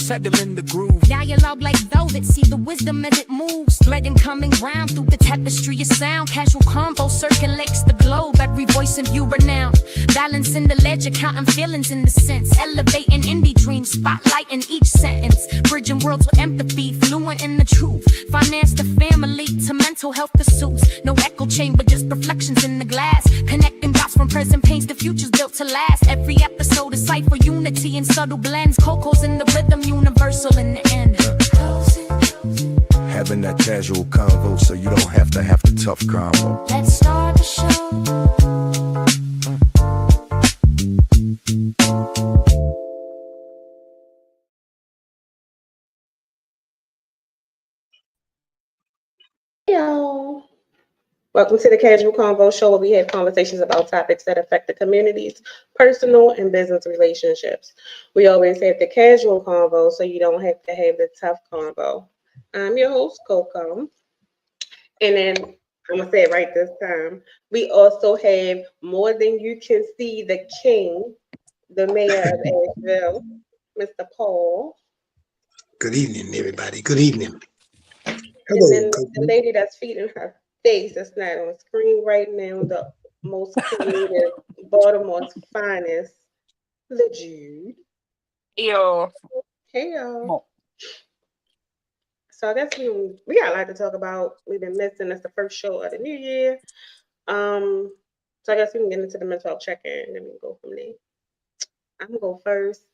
settle in the groove. Dialogue like velvet, see the wisdom as it moves. Threading coming round through the tapestry of sound. Casual convo circulates the globe, every voice in view renowned. Balancing the ledger, counting feelings in the sense. Elevating indie dreams, spotlighting each sentence. Bridging worlds with empathy, fluent in the truth. Finance to family, to mental health pursuits. No echo chamber, just reflections in the glass. Connecting dots from present pains to futures built to last. Every episode is sight for unity in subtle blends. Coco's in the rhythm, universal in the end. Having that casual convo so you don't have to have the tough combo. Let's start the show. Yo. Welcome to the Casual Convo Show, where we have conversations about topics that affect the community's personal and business relationships. We always have the casual convo, so you don't have to have the tough convo. I'm your host, Coco. And then I'm going to say it right this time. We also have more than you can see, the king, the mayor of Asheville, Mr. Paul. Good evening, everybody. Good evening. And Hello, then Coco. the lady that's feeding her face that's not on screen right now, the most creative, Baltimore's finest, the Jude. Yo. Hey, y'all. So I guess we got a lot to talk about. We've been missing. It's the first show of the new year. So I guess we can get into the mental health check-in and then we can go from there. I'm gonna go first.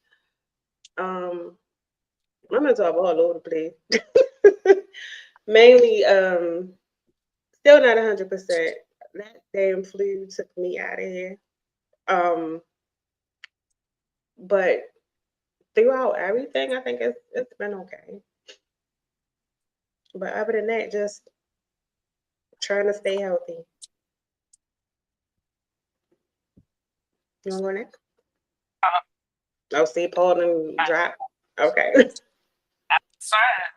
My mental health all over the place. Mainly, still not 100%. That damn flu took me out of here. But throughout everything, I think it's been okay. But other than that, just trying to stay healthy. You want to go next? Oh, see, Paul and drop. Okay. That's fine.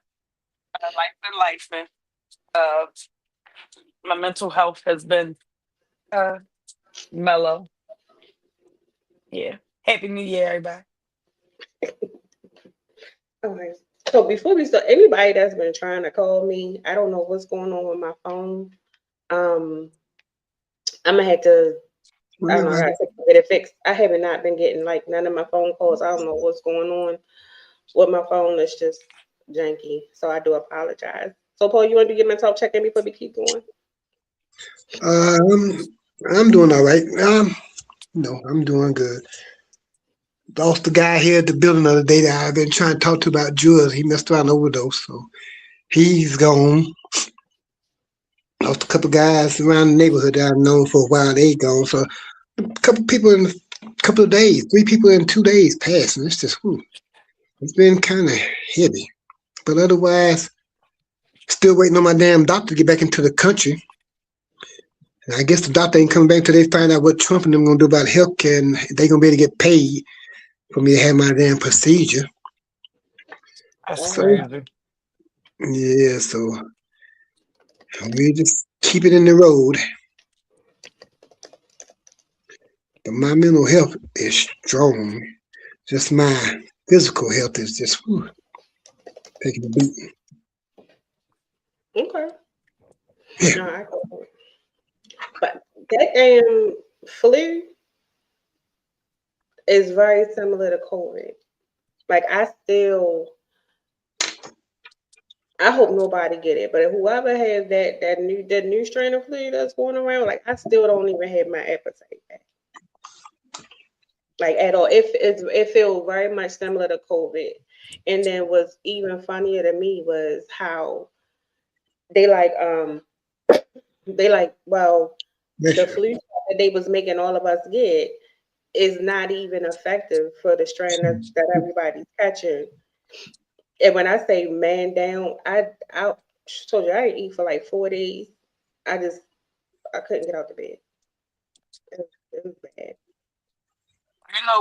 Life been life. My mental health has been mellow. Yeah. Happy New Year, everybody. Okay. So before we start, anybody that's been trying to call me, I don't know what's going on with my phone. I'm gonna have to. I don't know how to get it fixed. I haven't not been getting like none of my phone calls. I don't know what's going on with my phone. It's just janky. So I do apologize. So Paul, you want to get mental check-in before we keep going? I'm doing all right. No, I'm doing good. Lost the guy here at the building the other day that I've been trying to talk to about drugs. He messed around and overdose, so he's gone. Lost a couple guys around the neighborhood that I've known for a while. They gone. So a couple people in a couple of days, 3 people in 2 days passed, and it's just it's been kind of heavy. But otherwise, still waiting on my damn doctor to get back into the country. And I guess the doctor ain't coming back until they find out what Trump and them gonna do about healthcare, and they gonna be able to get paid for me to have my damn procedure. That's So crazy. yeah, so we just keep it in the road. But my mental health is strong. Just my physical health is just taking a beating. Okay. Yeah. No, I go for it. But that damn flu is very similar to COVID. Like I hope nobody get it, but whoever has that new strain of flu that's going around, like I still don't even have my appetite back. Like at all. It feels very much similar to COVID. And then what's even funnier to me was how they well, the flu shot that they was making all of us get is not even effective for the strain that everybody's catching. And when I say man down, I told you I didn't eat for like 4 days. I couldn't get out the bed. It was bad.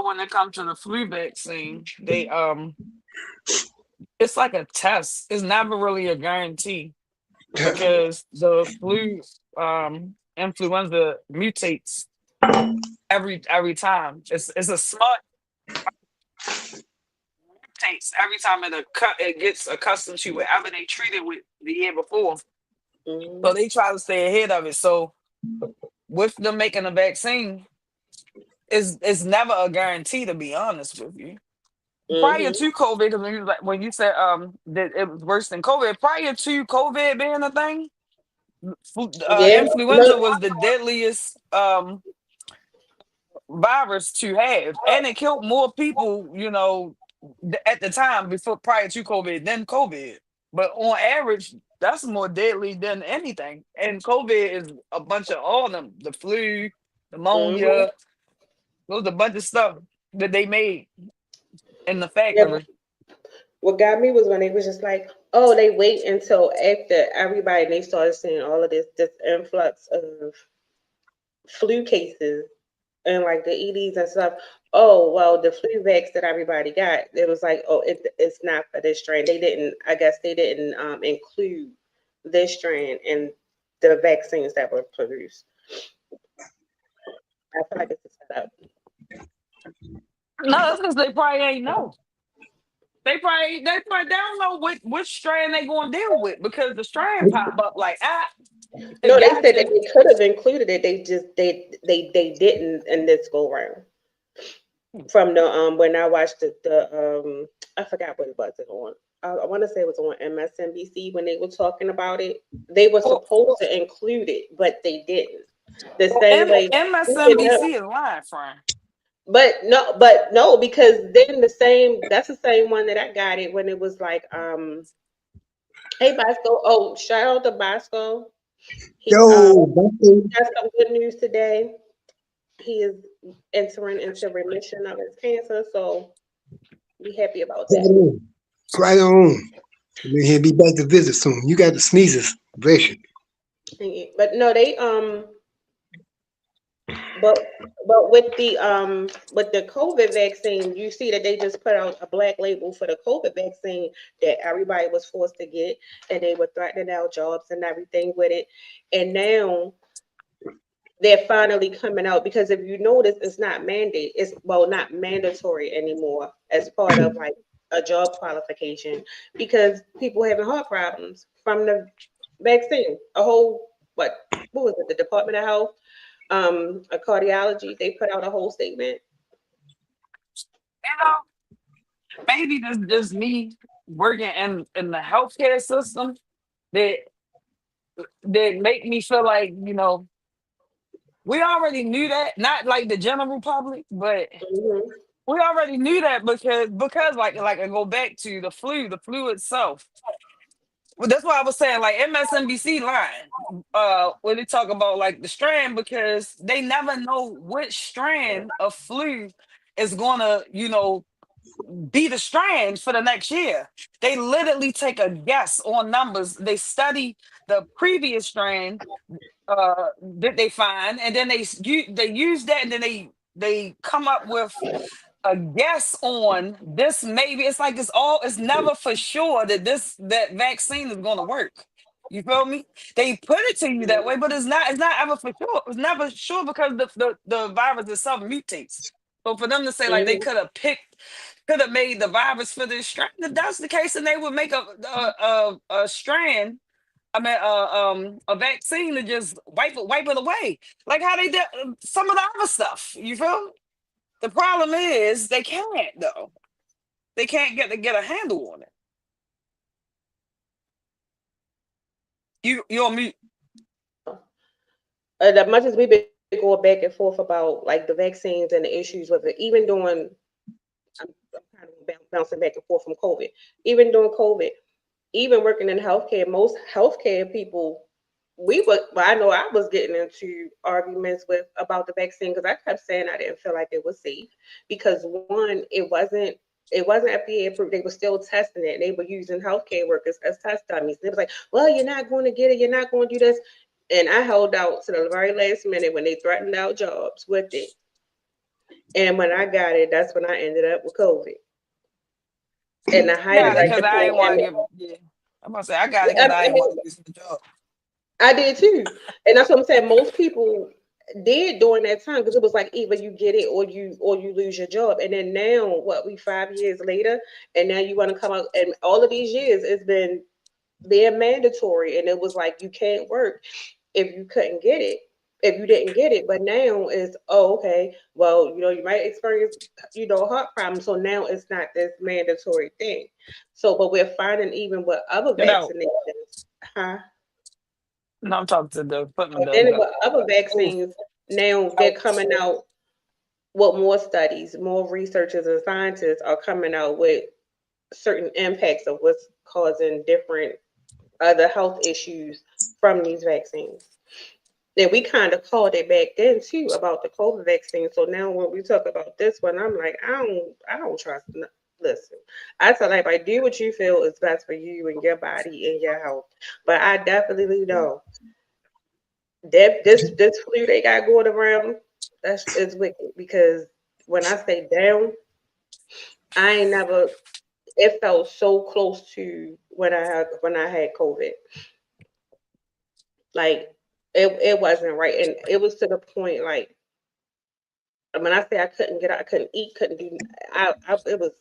When it comes to the flu vaccine, they it's like a test. It's never really a guarantee because the flu influenza mutates every time. It's a smart mutates every time it gets accustomed to whatever they treated with the year before. So Mhm. they try to stay ahead of it. So with them making a vaccine, is never a guarantee, to be honest with you. Prior Mhm. to COVID, because when you said that it was worse than COVID, prior to COVID being a thing, Yeah. influenza No. was the deadliest virus to have, and it killed more people, at the time before prior to COVID than COVID. But on average, that's more deadly than anything. And COVID is a bunch of all of them: the flu, Mhm. pneumonia. Those a bunch of stuff that they made in the Yeah. factory. What got me was when they was just like, oh, they wait until after everybody and they started seeing all of this influx of flu cases and like the EDs and stuff. Oh, well, the flu vax that everybody got, it was like, oh, it's not for this strain. They didn't, I guess they didn't include this strain in the vaccines that were produced. I feel like it's a setup. No, that's because they probably ain't know. They don't know which strain they going to deal with because the strain pop up like it No, they said that gotcha. they could have included it. They just they didn't in this go round. From the when I watched the I forgot what it was it on. I want to say it was on MSNBC when they were talking about it. They were Well, supposed to include it, but they didn't. The well, same way, MSNBC is lying, friend. but no, because then that's the same one that I got it when it was like hey Bosco, oh shout out to Bosco. He Yo, Buffy. got some good news today. He is entering into remission of his cancer, so be happy about Right that. on. Right on. He'll be back to visit soon. You got the sneezes. Bless you. But no, they but with the COVID vaccine, you see that they just put out a black label for the COVID vaccine that everybody was forced to get, and they were threatening our jobs and everything with it. And now they're finally coming out because if you notice, it's not mandate. It's well, not mandatory anymore as part of like a job qualification because people having heart problems from the vaccine. A whole what was it? The Department of Health, a cardiology. They put out a whole statement. You know, maybe this just me working in the healthcare system that that make me feel like we already knew that, not like the general public, but Hmm. we already knew that because like I go back to the flu itself. Well, that's why I was saying like MSNBC line when they talk about like the strand because they never know which strand of flu is gonna be the strand for the next year. They literally take a guess on numbers. They study the previous strand that they find, and then they use that, and then they come up with a guess on this. Maybe it's like it's never for sure that that vaccine is going to work. You feel me? They put it to you that way, but it's not ever for sure. It's never sure because the virus itself mutates. So for them to say like they Hmm. could have made the virus for this strand, if that's the case, then they would make a strand. I mean, a vaccine to just wipe it away, like how they did some of the other stuff. You feel? The problem is they can't though. They can't get a handle on it. You on mute? As much as we've been going back and forth about like the vaccines and the issues with it, even during I'm kind of bouncing back and forth from COVID. Even during COVID, even working in healthcare, most healthcare people, well, I know I was getting into arguments with about the vaccine because I kept saying I didn't feel like it was safe because one, it wasn't FDA approved. They were still testing it. They were using healthcare workers as test dummies. They was like, well, you're not going to get it. You're not going to do this. And I held out to the very last minute when they threatened our jobs with it. And when I got it, that's when I ended up with COVID. And I highly Got it because I recommend. ain't want to give. Yeah, I'm gonna say I got it because I I ain't mean, want to lose the job. I did too, and that's what I'm saying. Most people, did during that time, because it was like either you get it or you lose your job. And then now, what, we 5 years later, and now you want to come out, and all of these years it's been being mandatory, and it was like you can't work if you couldn't get it, if you didn't get it. But now it's, oh, okay, well, you might experience, heart problems, so now it's not this mandatory thing. So, but we're finding even with other You know, vaccinations, huh? no, I'm talking to the putting And then the with other oh, vaccines, now they're coming out with more studies, more researchers and scientists are coming out with certain impacts of what's causing different other health issues from these vaccines. And we kind of called it back then too about the COVID vaccine. So now when we talk about this one, I'm like, I don't trust. Listen, I tell everybody, do what you feel is best for you and your body and your health. But I definitely know that this flu they got going around, that's is wicked, because when I say down, I ain't never. It felt so close to when I had COVID. Like it wasn't right, and it was to the point like when I say I couldn't get out, I couldn't eat, couldn't do.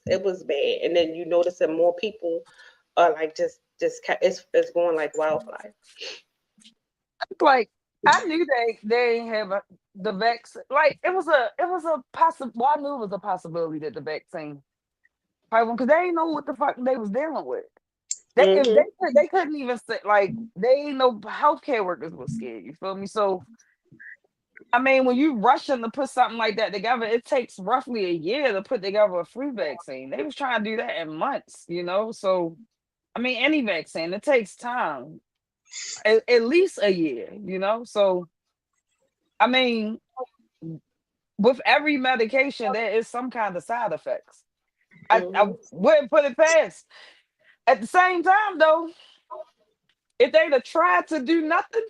It was bad, and then you notice that more people are like it's going like wildfire. like I knew they ain't have the vaccine. Like it was a possible. Well, I knew it was a possibility that the vaccine probably because they ain't know what the fuck they was dealing with. They if Hmm. they couldn't even say like they ain't no healthcare workers was scared. You feel me? So I mean, when you rushing to put something like that together, it takes roughly a year to put together a flu vaccine. They was trying to do that in months. So I mean, any vaccine it takes time, at least a year. So I mean, with every medication, there is some kind of side effects. I Hmm. wouldn't put it past. At the same time, though, if they'd have tried to do nothing,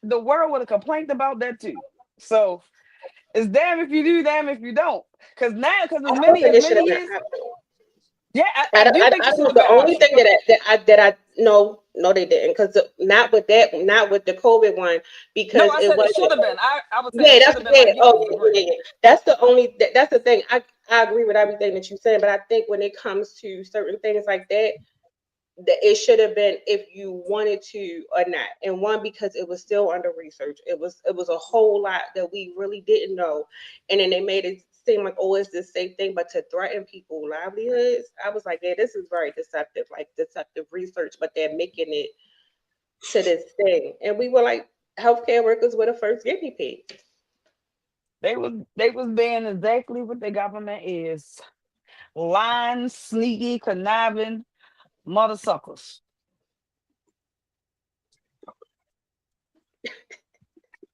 the world would have complained about that too. So it's damn if you do, damn if you don't. Because I as don't many think as it should many have been years, optional. yeah, I do think I it should think have the been only thing optional. that I no, they didn't, because not with that, not with the COVID one, No, because I it said it wasn't. should have been. I would say Yeah, it should that's have been yeah. like Oh, years yeah, yeah, degree. yeah, yeah. That's the thing. I agree with everything that you said, but I think when it comes to certain things like that, that it should have been if you wanted to or not. And one, because it was still under research. It was a whole lot that we really didn't know, and then they made it seem like, oh, it's the same thing, but to threaten people livelihoods, I was like, yeah, this is very deceptive, like deceptive research, but they're making it to this thing. And we were like, healthcare workers were the first guinea pigs. They was being exactly what the government is. Lying, sneaky, conniving mother suckers.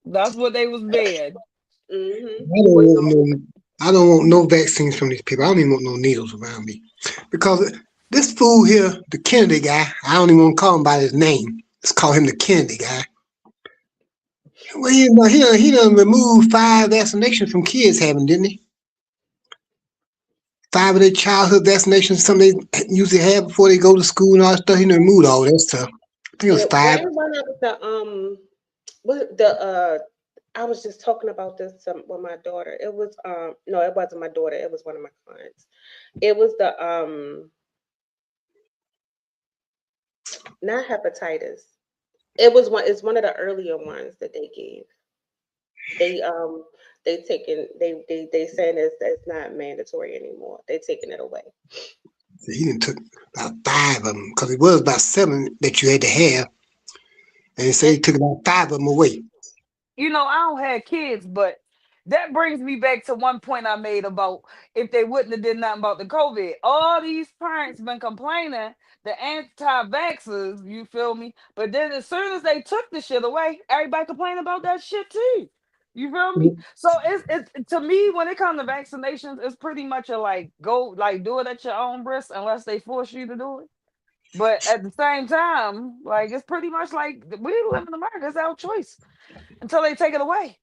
That's what they was being. Hmm. I don't want no. I don't want no vaccines from these people. I don't even want no needles around me because this fool here, the Kennedy guy, I don't even want to call him by his name. Let's call him the Kennedy guy. Well, he done removed 5 vaccinations from kids having, didn't he? 5 of their childhood vaccinations, some they usually have before they go to school and all that stuff. He done removed all that stuff. I think it was It 5. wasn't one of the what the I was just talking about this with my daughter. It was no, it wasn't my daughter. It was one of my clients. It was the not hepatitis. It's one of the earlier ones that they gave. They they saying it's not mandatory anymore. They taking it away. He done took about 5 of them because it was about 7 that you had to have, and they say And he took about 5 of them away. I don't have kids, but that brings me back to one point I made about if they wouldn't have did nothing about the COVID. All these parents been complaining, the anti-vaxxers, you feel me? But then as soon as they took the shit away, everybody complained about that shit too. You feel me? So it's to me when it comes to vaccinations, it's pretty much a like go like do it at your own risk unless they force you to do it. But at the same time, like it's pretty much like we live in America, it's our choice until they take it away.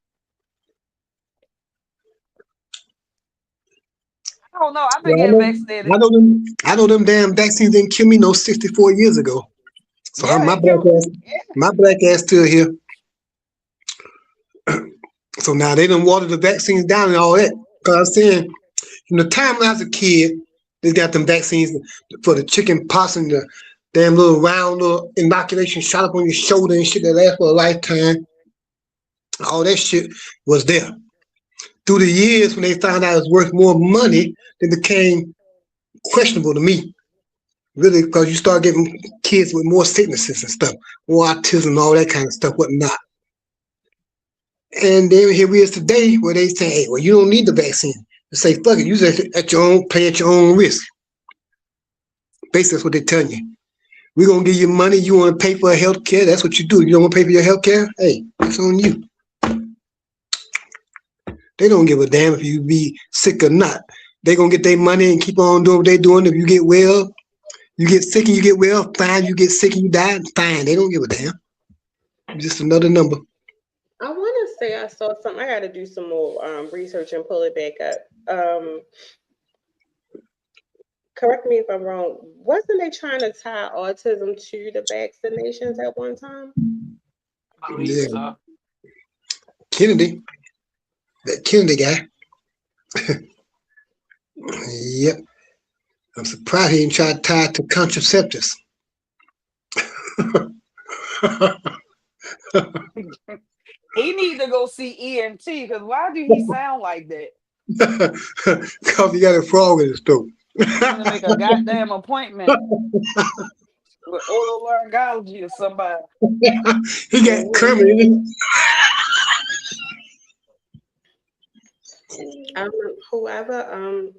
I don't know. I've been Well, getting vaccinated. I know them damn vaccines didn't kill me no 64 years ago. So Yeah, my they black killed. ass, my black ass still here. So now they done watered the vaccines down and all that. Because I'm saying, from the time when I was a kid, they got them vaccines for the chicken pox and the damn little round little inoculation shot up on your shoulder and shit that lasts for a lifetime. All that shit was there. Through the years, when they found out it was worth more money, it became questionable to me. Really, because you start getting kids with more sicknesses and stuff, more autism, all that kind of stuff, whatnot. And then here we is today where they say, hey, well, you don't need the vaccine. They say, fuck it, you just at your own, play at your own risk. Basically, that's what they're telling you. We're going to give you money. You want to pay for health care. That's what you do. You don't want to pay for your health care? Hey, it's on you. They don't give a damn if you be sick or not. They're going to get their money and keep on doing what they're doing. If you get well, you get sick and you get well, fine. You get sick and you die, fine. They don't give a damn. Just another number. I want to say I saw something. I got to do some more research and pull it back up. Correct me if I'm wrong. Wasn't they trying to tie autism to the vaccinations at one time? I believe Yeah. so. Kennedy, that Kennedy guy. Yep. I'm surprised he didn't try to tie it to contraceptives. He need to go see ENT because why do he sound like that? Because he got a frog in his throat. He need to make a goddamn appointment with otolaryngology or somebody. He got Kermit in it. Whoever,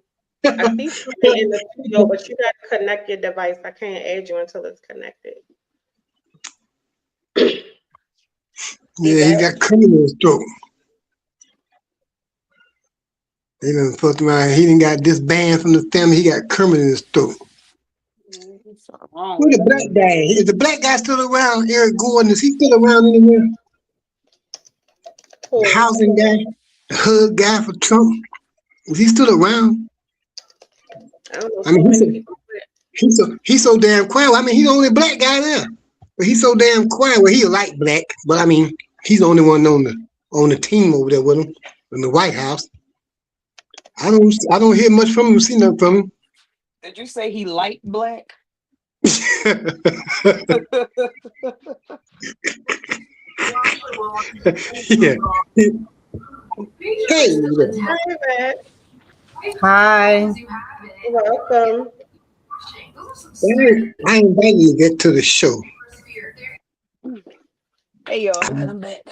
I see something in the studio, but you got to connect your device. I can't add you until it's connected. Yeah, he got Kermit in his throat. They done fucked around. He done got disbanded from the family. He got Kermit in his throat. Who the black guy? Is the black guy still around? Eric Gordon, is he still around anywhere? The housing guy, the HUD guy for Trump, is he still around? I don't know. I mean, he's so damn quiet. I mean, he's the only black guy there, but he's so damn quiet. Well, he like black, but I mean, he's the only one on the team over there with him in the White House. I don't hear much from him, see nothing from him. Did you say he light black? Yeah. Hey, Hi, Hi. welcome. I invite you to get to the show. Hey y'all, I'm back.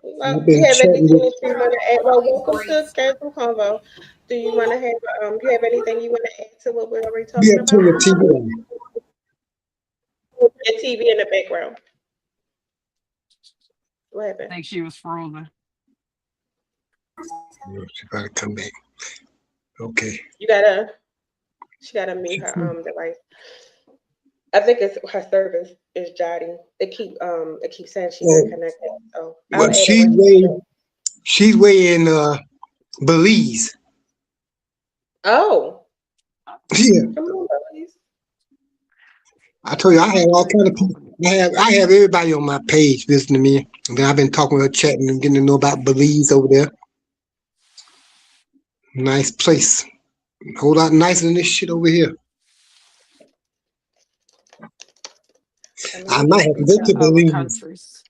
Well, do you have anything that you want to add? Well, welcome to Schedule Convo. Do you want to have? Do you have anything you want to add to what we're already talking You have to turn about? the TV on. Your TV in the background. What I happened? think she was frozen. She gotta come back. Okay. She gotta mute her device. I think it's her service is jotting. It keeps saying she's not connected. So Well, she's way in Belize. Oh, Yeah. come on, please. I told you I have all kind of people. I have everybody on my page visiting me. And then I've been talking with her, chatting and getting to know about Belize over there. Nice place. A whole lot nicer than this shit over here. I might have to go to Other Belize. countries.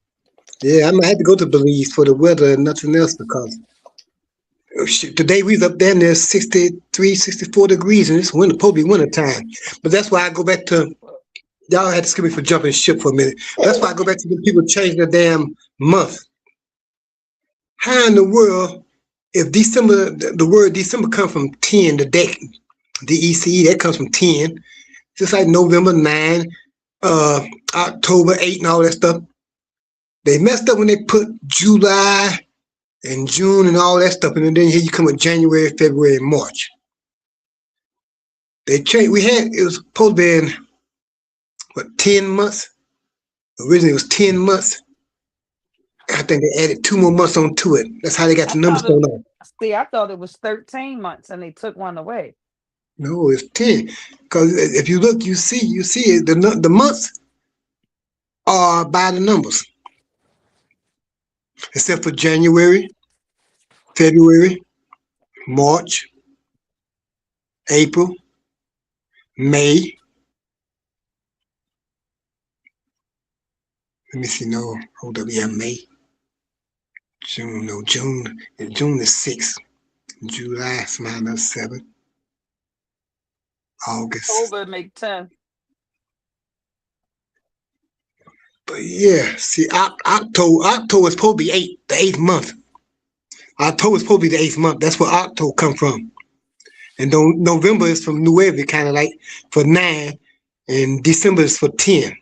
Yeah, I might have to go to Belize for the weather and nothing else because today we was up there and there's 63, 64 degrees and it's probably winter time. But that's why I go back to, y'all had to skip me for jumping ship for a minute. That's why I go back to the people changing the damn month. How in the world, if December, the word December comes from 10, the date, DECE, that comes from 10, just like November 9, October 8 and all that stuff. They messed up when they put July and June and all that stuff, and then here you come with January, February, and March. They changed. It was supposed to be in, 10 months? Originally it was 10 months. I think they added 2 more months onto it. That's how they got the numbers going on. See, I thought it was 13 months and they took one away. No, it's 10. Because if you look, you see it, the months are by the numbers. except for January, February, March, April, May. Let me see. No, hold up. Yeah, May, June. No, June. June is 6. July is minus 7. August. October make 10. But yeah, see, October is supposed to be the 8th month. October is supposed to be the 8th month. That's where October come from. And November is from Nueve, kind of like for 9, and December is for 10.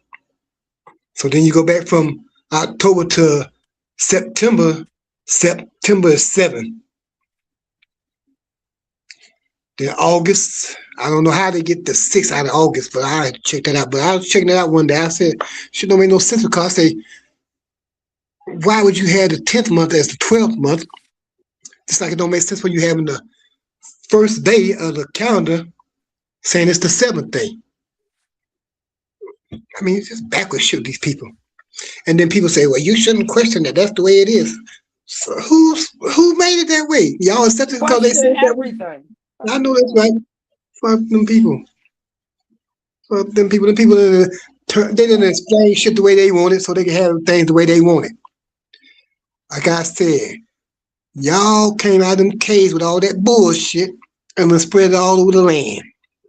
So then you go back from October to September. September is 7. Then August, I don't know how they get the 6 out of August, but I had to check that out. But I was checking it out one day. I said, should don't make no sense because I say, why would you have the 10th month as the 12th month? Just like it don't make sense when you having the first day of the calendar saying it's the 7th day. I mean, it's just backwards shit with these people. And then people say, well, you shouldn't question that. That's the way it is. So who made it that way? Y'all accept it because they said Question that way? everything. I know that's right. Fuck them people. Fuck them people. The people that they didn't explain shit the way they want it so they can have things the way they want it. Like I said, y'all came out of them caves with all that bullshit and then spread it all over the land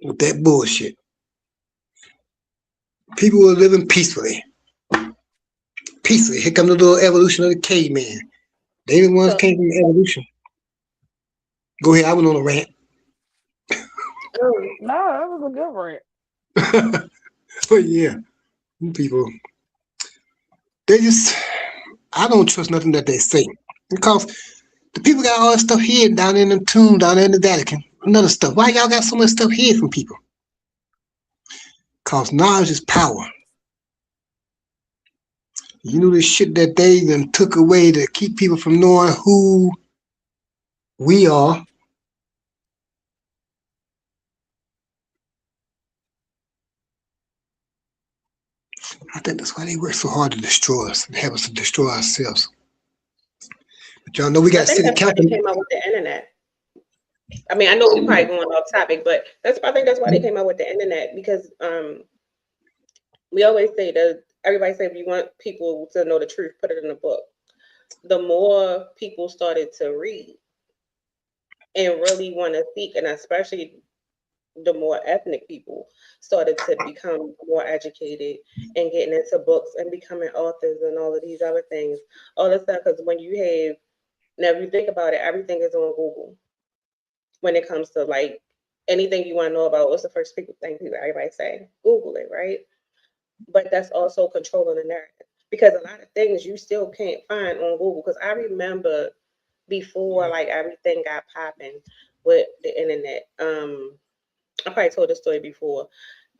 with that bullshit. People were living peacefully. Peacefully. Here comes the little evolution of the caveman. They the ones So, came from the evolution. Go ahead, I went on a rant. um, No, that was a good rant. But yeah, people, they just, I don't trust nothing that they say. Because the people got all that stuff hid down in the tomb, down there in the Vatican, and other stuff. Why y'all got so much stuff hid from people? Because knowledge is power. You know the shit that they then took away to keep people from knowing who we are. I think that's why they work so hard to destroy us and have us to destroy ourselves. But y'all know we I got think city that's why they council. came out with the internet. I mean, I know we're probably going off topic, but I think that's why they came out with the internet because we always say that everybody say if you want people to know the truth, put it in a book. The more people started to read and really want to speak, and especially the more ethnic people started to become more educated and getting into books and becoming authors and all of these other things, all this stuff. Because when you have now, if you think about it, everything is on Google when it comes to like anything you want to know about. What's the first thing people everybody say? Google it, right? But that's also controlling the narrative because a lot of things you still can't find on Google. Because I remember before like everything got popping with the internet. I probably told this story before.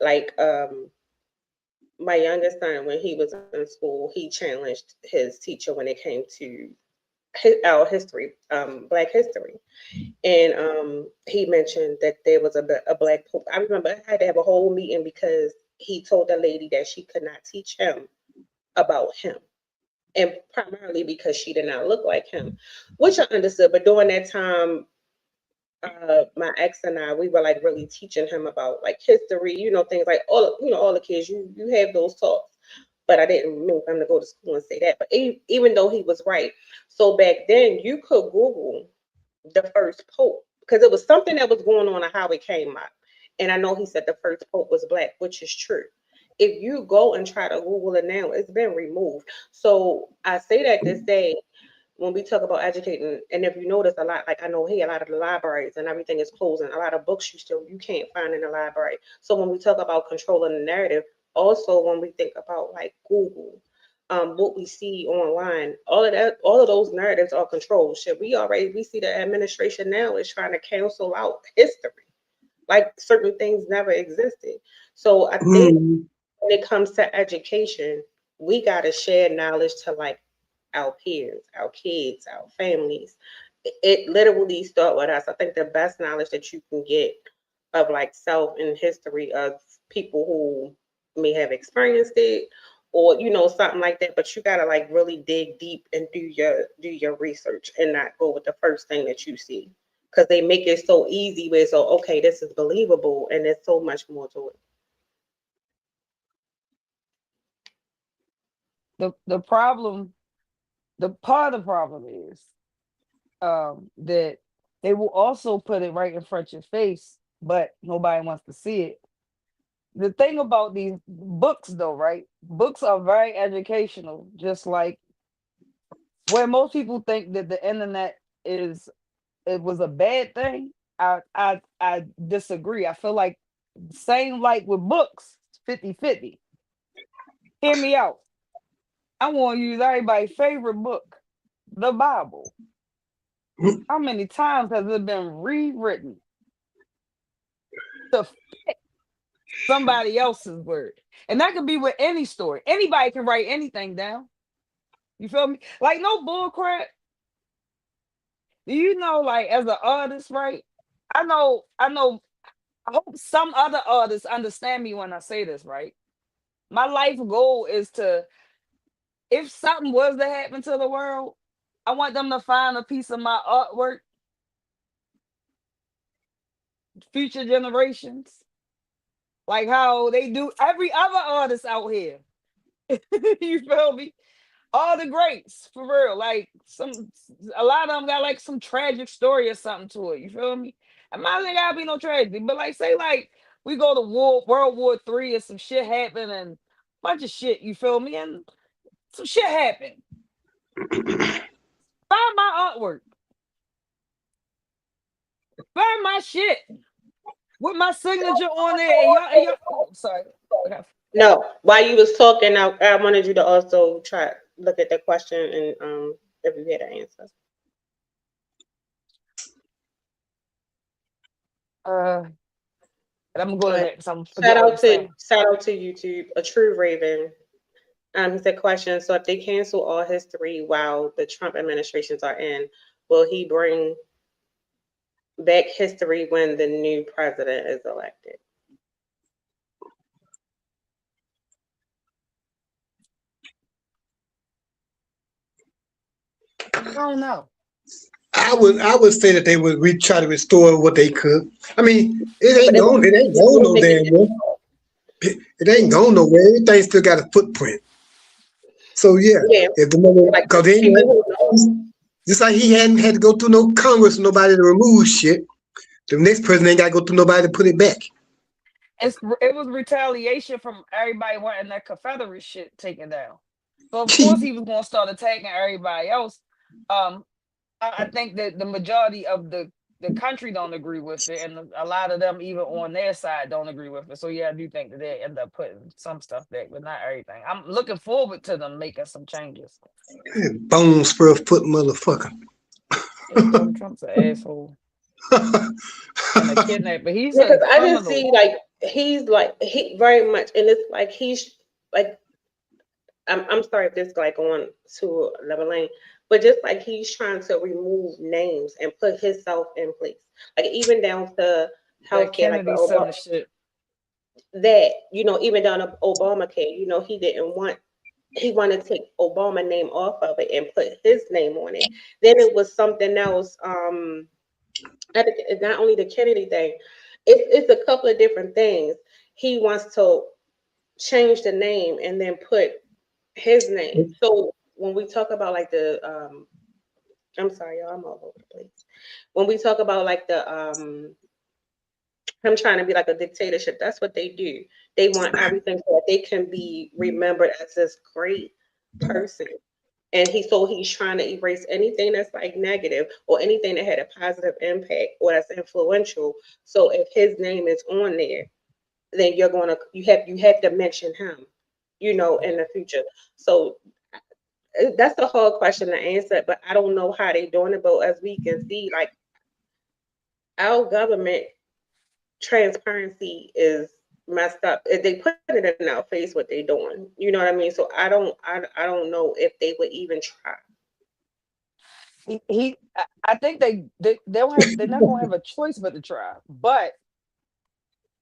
Like my youngest son, when he was in school, he challenged his teacher when it came to our history, Black history, and he mentioned that there was a black pope. I remember I had to have a whole meeting because he told the lady that she could not teach him about him, and primarily because she did not look like him, which I understood. But during that time, my ex and I, we were like really teaching him about like history, things like all the kids, you have those talks. But I didn't mean for him to go to school and say that. But even though he was right, so back then you could Google the first pope because it was something that was going on and how it came up. And I know he said the first pope was black, which is true. If you go and try to Google it now, it's been removed. So I say that to say when we talk about educating, and if you notice a lot, like I know here, a lot of the libraries and everything is closing. A lot of books you can't find in the library. So when we talk about controlling the narrative, also when we think about like Google, what we see online, all of those narratives are controlled. Shit, we see the administration now is trying to cancel out history, like certain things never existed. So I think when it comes to education, we gotta share knowledge to like our peers, our kids, our families. It literally start with us. I think the best knowledge that you can get of like self and history of people who may have experienced it or something like that. But you gotta like really dig deep and do your research and not go with the first thing that you see, because they make it so easy where so okay, this is believable, and there's so much more to it. The problem, the part of the problem is that they will also put it right in front of your face, but nobody wants to see it. The thing about these books, though, right? Books are very educational, just like where most people think that the internet is it was a bad thing. I disagree. I feel like same like with books, 50-50. Hear me out. I want to use everybody's favorite book, the Bible. How many times has it been rewritten to fit somebody else's word? And that could be with any story. Anybody can write anything down. You feel me? Like no bull crap. Do you know, like as an artist, right? I know, I hope some other artists understand me when I say this, right? My life goal is to, if something was to happen to the world, I want them to find a piece of my artwork, future generations, like how they do every other artist out here. You feel me? All the greats, for real. Like a lot of them got like some tragic story or something to it. You feel me? It might not gotta be no tragedy, but like say like we go to World War III and some shit happen and bunch of shit. You feel me? And some shit happen. Find my artwork. Find my shit with my signature on there. And y'all oh, sorry. Okay. No, while you was talking, I wanted you to also try look at the question and if you had an answer. And I'm gonna go to Uh, that because I'm forget what I'm saying. shout out to YouTube, a true Raven. He said question. So if they cancel all history while the Trump administrations are in, will he bring back history when the new president is elected? I don't know. I would say that they would try to restore what they could. I mean, But it it ain't going won't no make damn it. well. It ain't going nowhere. Everything still got a footprint. So yeah, Yeah, if the mother, like cause they people who know. just like he hadn't had to go through no Congress, nobody to remove shit. The next president ain't got to go through nobody to put it back. It was retaliation from everybody wanting that Confederate shit taken down. So of course he was gonna start attacking everybody else. Um, I think that the majority of the country don't agree with it, and a lot of them even on their side don't agree with it. So yeah, I do think that they end up putting some stuff back, but not everything. I'm looking forward to them making some changes. Bone spur foot motherfucker. Yeah, Donald Trump's an asshole and a kidnapper. He's Because a I just see criminal. he very much, and it's like he's like I'm sorry if this is like going to another lane, but just like he's trying to remove names and put himself in place, like even down to That healthcare, like the Kennedy son of shit. that even down to Obamacare, he wanted to take Obama name off of it and put his name on it. Then it was something else. I think it's not only the Kennedy thing, it's a couple of different things. He wants to change the name and then put his name. So when we talk about like the I'm sorry, y'all, I'm all over the place. When we talk about like the him trying to be like a dictatorship, that's what they do. They want everything so that they can be remembered as this great person. And he's trying to erase anything that's like negative or anything that had a positive impact or that's influential. So if his name is on there, then you have to mention him, in the future. So that's a hard question to answer, but I don't know how they doing it. But as we can see, like our government transparency is messed up. If they put it in our face what they doing, you know what I mean? So I don't know if they would even try. I think they don't have they're not gonna have a choice but to try. But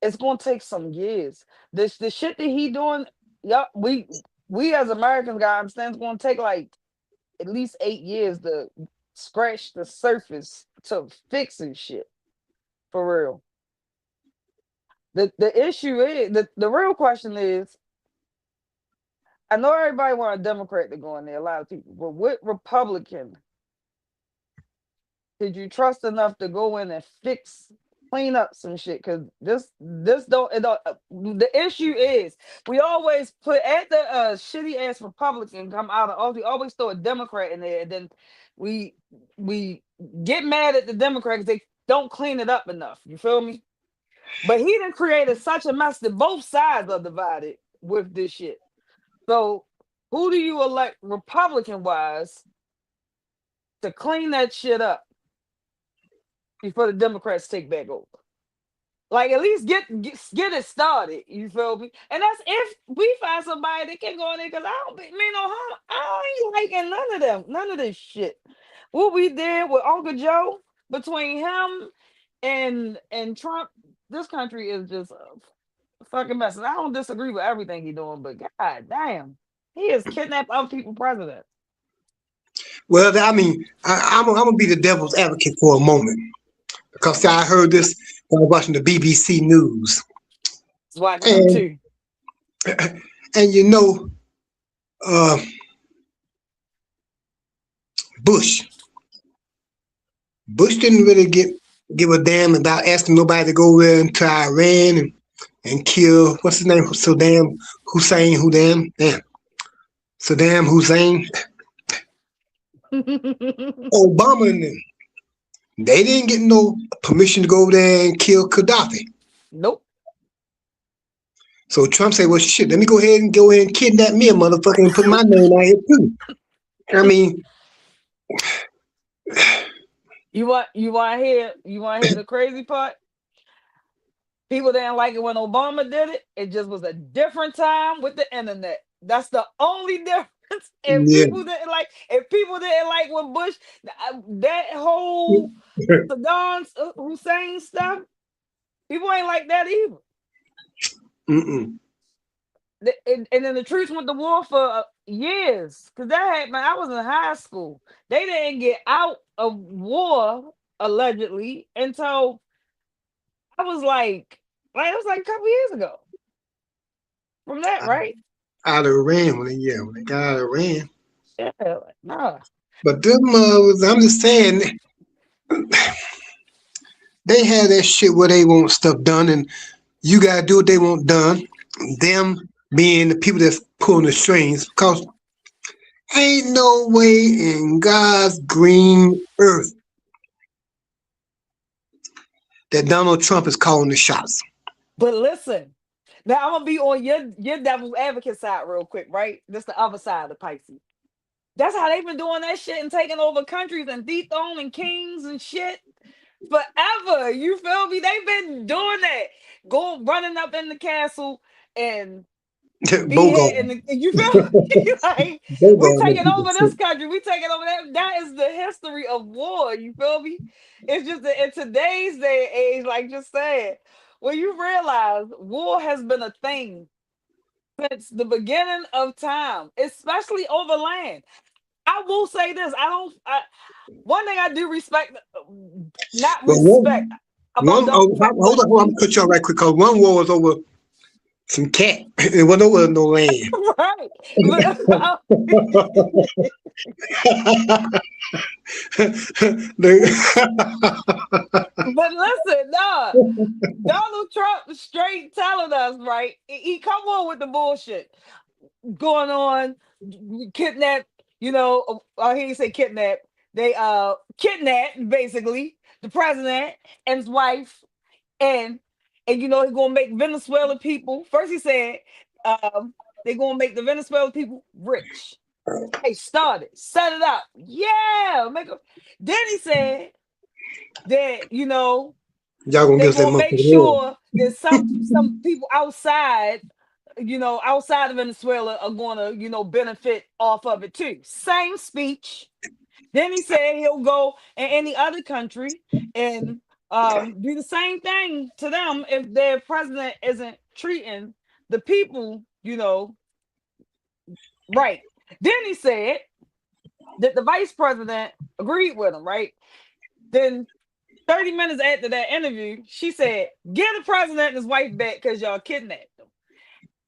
it's gonna take some years. This the shit that he doing, yeah, we as Americans gotta understand it's gonna take like at least 8 years to scratch the surface to fixing shit for real. The issue is the real question is, I know everybody want a Democrat to go in there, a lot of people, but what Republican did you trust enough to go in and clean up some shit? Because this don't, it don't the issue is we always put at the shitty ass Republican come out of office, we always throw a Democrat in there, and then we we get mad at the Democrat because they don't clean it up enough. You feel me? But he done created such a mess that both sides are divided with this shit. So who do you elect Republican wise to clean that shit up before the Democrats take back over? Like at least get it started. You feel me? And that's if we find somebody that can go in there, because I don't mean no harm. I ain't liking none of them, none of this shit. What we did with Uncle Joe, between him and Trump, this country is just a fucking mess. And I don't disagree with everything he's doing, but god damn, he is kidnapped other people president. Well, I mean, I'm gonna be the devil's advocate for a moment because I heard this when I was watching the BBC News, That's watching them and too. and you know, uh, Bush. Bush didn't really give a damn about asking nobody to go over into Iran and kill what's his name, Saddam Hussein, Saddam Hussein, Obama and them. They didn't get no permission to go over there and kill Gaddafi. Nope. So Trump said, well, shit, let me go ahead and kidnap me a motherfucker and put my name out here too. I mean, you want to hear the crazy part? People didn't like it when Obama did it. It just was a different time with the internet. That's the only difference. If yeah. people didn't like when Bush, that whole Saddam Hussein stuff, people ain't like that either. Mm-mm. And then the troops went to war for years, because that happened. I was in high school. They didn't get out of war allegedly until I was like it was like a couple years ago. From that, right? Out of Iran when they got out of Iran. Yeah, like, nah. But them, I'm just saying, they have that shit where they want stuff done, and you gotta do what they want done. Them being the people that's pulling the strings, because ain't no way in God's green earth that Donald Trump is calling the shots. But listen, now I'm gonna be on your devil's advocate side real quick, right? This the other side of the Pisces. That's how they've been doing that shit and taking over countries and dethroning kings and shit forever. You feel me? They've been doing that. Running up in the castle and Bogart. you feel me? Like, we taking over this country. We taking over that. That is the history of war. You feel me? It's just that in today's day and age, like just said, when you realize war has been a thing since the beginning of time, especially over land. I will say this: one thing I do respect, not But respect about Donald Trump. hold on, I'm gonna cut you off right quick, because one war was over some cat. It wasn't over no land. Right. But listen, no, Donald Trump straight telling us, right? He come on with the bullshit going on, kidnap. I hear you say kidnap. They kidnapped basically the president and his wife, and he's gonna make Venezuela people. First he said they're gonna make the Venezuelan people rich. Hey, set it up. Yeah, then he said that Y'all gonna they're give us that gonna make motherfucker sure that some people outside of Venezuela are gonna benefit off of it too. Same speech. Then he said he'll go in any other country and do the same thing to them if their president isn't treating the people, Right. Then he said that the vice president agreed with him, right? Then 30 minutes after that interview, she said, give the president and his wife back because y'all kidnapped them.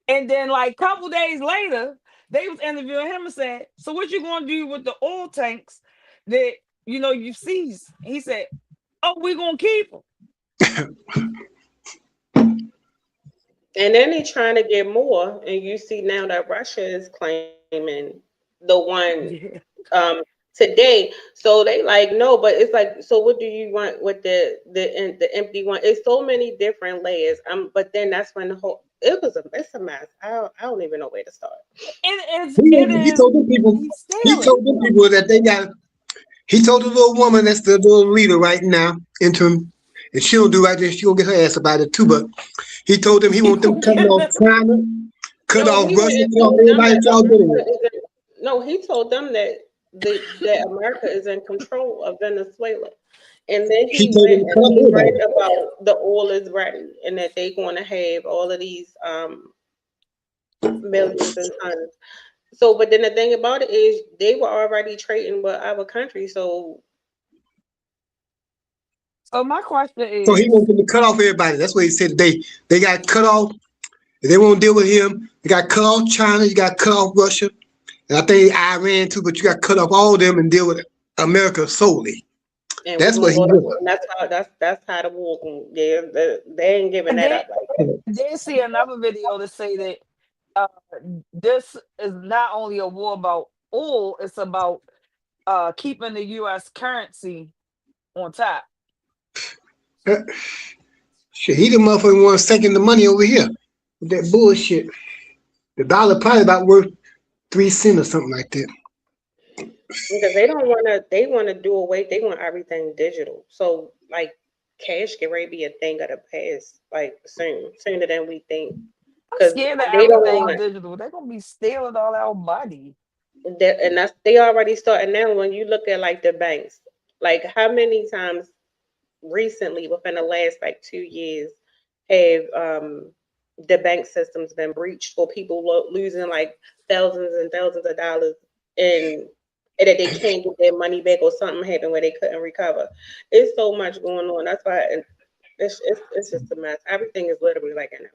And then like a couple days later, they was interviewing him and said, so what you gonna do with the oil tanks that you seized? He said, oh, we gonna keep them. And then they trying to get more, and you see now that Russia is claiming the one Yeah. today. So they like no, but it's like, so what do you want with the empty one? It's so many different layers. But then that's when the whole it's a mess. I don't even know where to start. It He is told them people. he's He stealing. told them people that they got. He told the little woman that's the little leader right now, interim, and she don't do right then. She gonna get her ass about it too. But he told them he He want them gonna cutting get off it. China, cut No, off he went Russia, and cut off told them everybody that that y'all dealing with. America is in, no, he told them that America is in control of Venezuela. And then He he told them went to and cut off he read everybody. about the oil is ready and that they're going to have all of these millions and tons. So, but then the thing about it is they were already trading with other countries. So, So my question So he is, wants them to cut off everybody. That's what he said today. They got cut off. If they won't deal with him, they got cut off China. You got cut off Russia, and I think Iran too. But you got cut off all of them and deal with America solely. and we're That's gonna what he go to doing. war. And that's how the war going. Yeah, they ain't giving and that then up like that. then see another video to say that uh, this is not only a war about oil, it's about keeping the U.S. currency on top. Shit, he the motherfucker one second the money over here with that bullshit. The dollar probably about worth 3 cents or something like that. Because they don't they wanna do away, they want everything digital. So like cash get ready to be a thing of the past, like sooner than we think. I'm Because scared that they don't everything want digital. They're gonna be stealing all our money. that, and that's they already starting now. When you look at like the banks, like how many times recently within the last like 2 years have the bank systems been breached or people losing like thousands and thousands of dollars and that they can't get their money back or something happened where they couldn't recover. It's so much going on. That's why it's just a mess. Everything is literally like an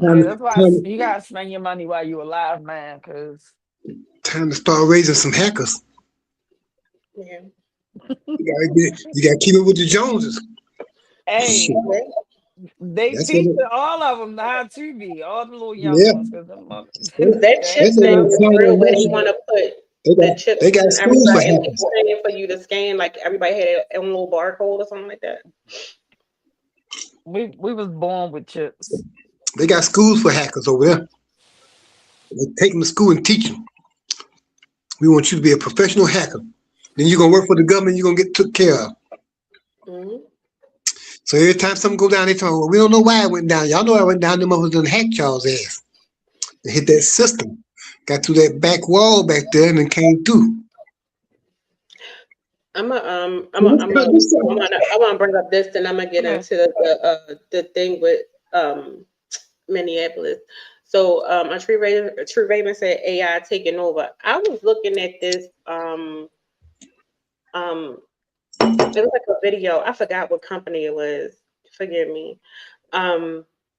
Yeah, Time, that's why time, you gotta spend your money while you alive, man. Cause time to start raising some hackers. yeah. You gotta keep it with the Joneses. hey, Shit, they that's what. teach all of them how to be, all the little young Yeah, ones, cause them That they chip especially thing in is China real and where they Russia. want to put They the got chips they got in schools for everybody and keep hackers. saying for you to scan like everybody had their own little barcode or something like that. we was born with chips. They got schools for hackers over there. They take them to school and teach them. We want you to be a professional hacker. Then you're gonna work for the government. You're gonna get took care of. Hmm. So every time something go down, they tell me, well, we don't know why it went down. Y'all know I went down. Them motherfuckers done hacked y'all's ass. They hit that system. Got through that back wall back there and then came through. I want to bring up this, and I'm gonna get Okay. into the thing with um Minneapolis. So a true Raven said AI taking over. I was looking at this um it was like a video. I forgot what company it was. Forgive me.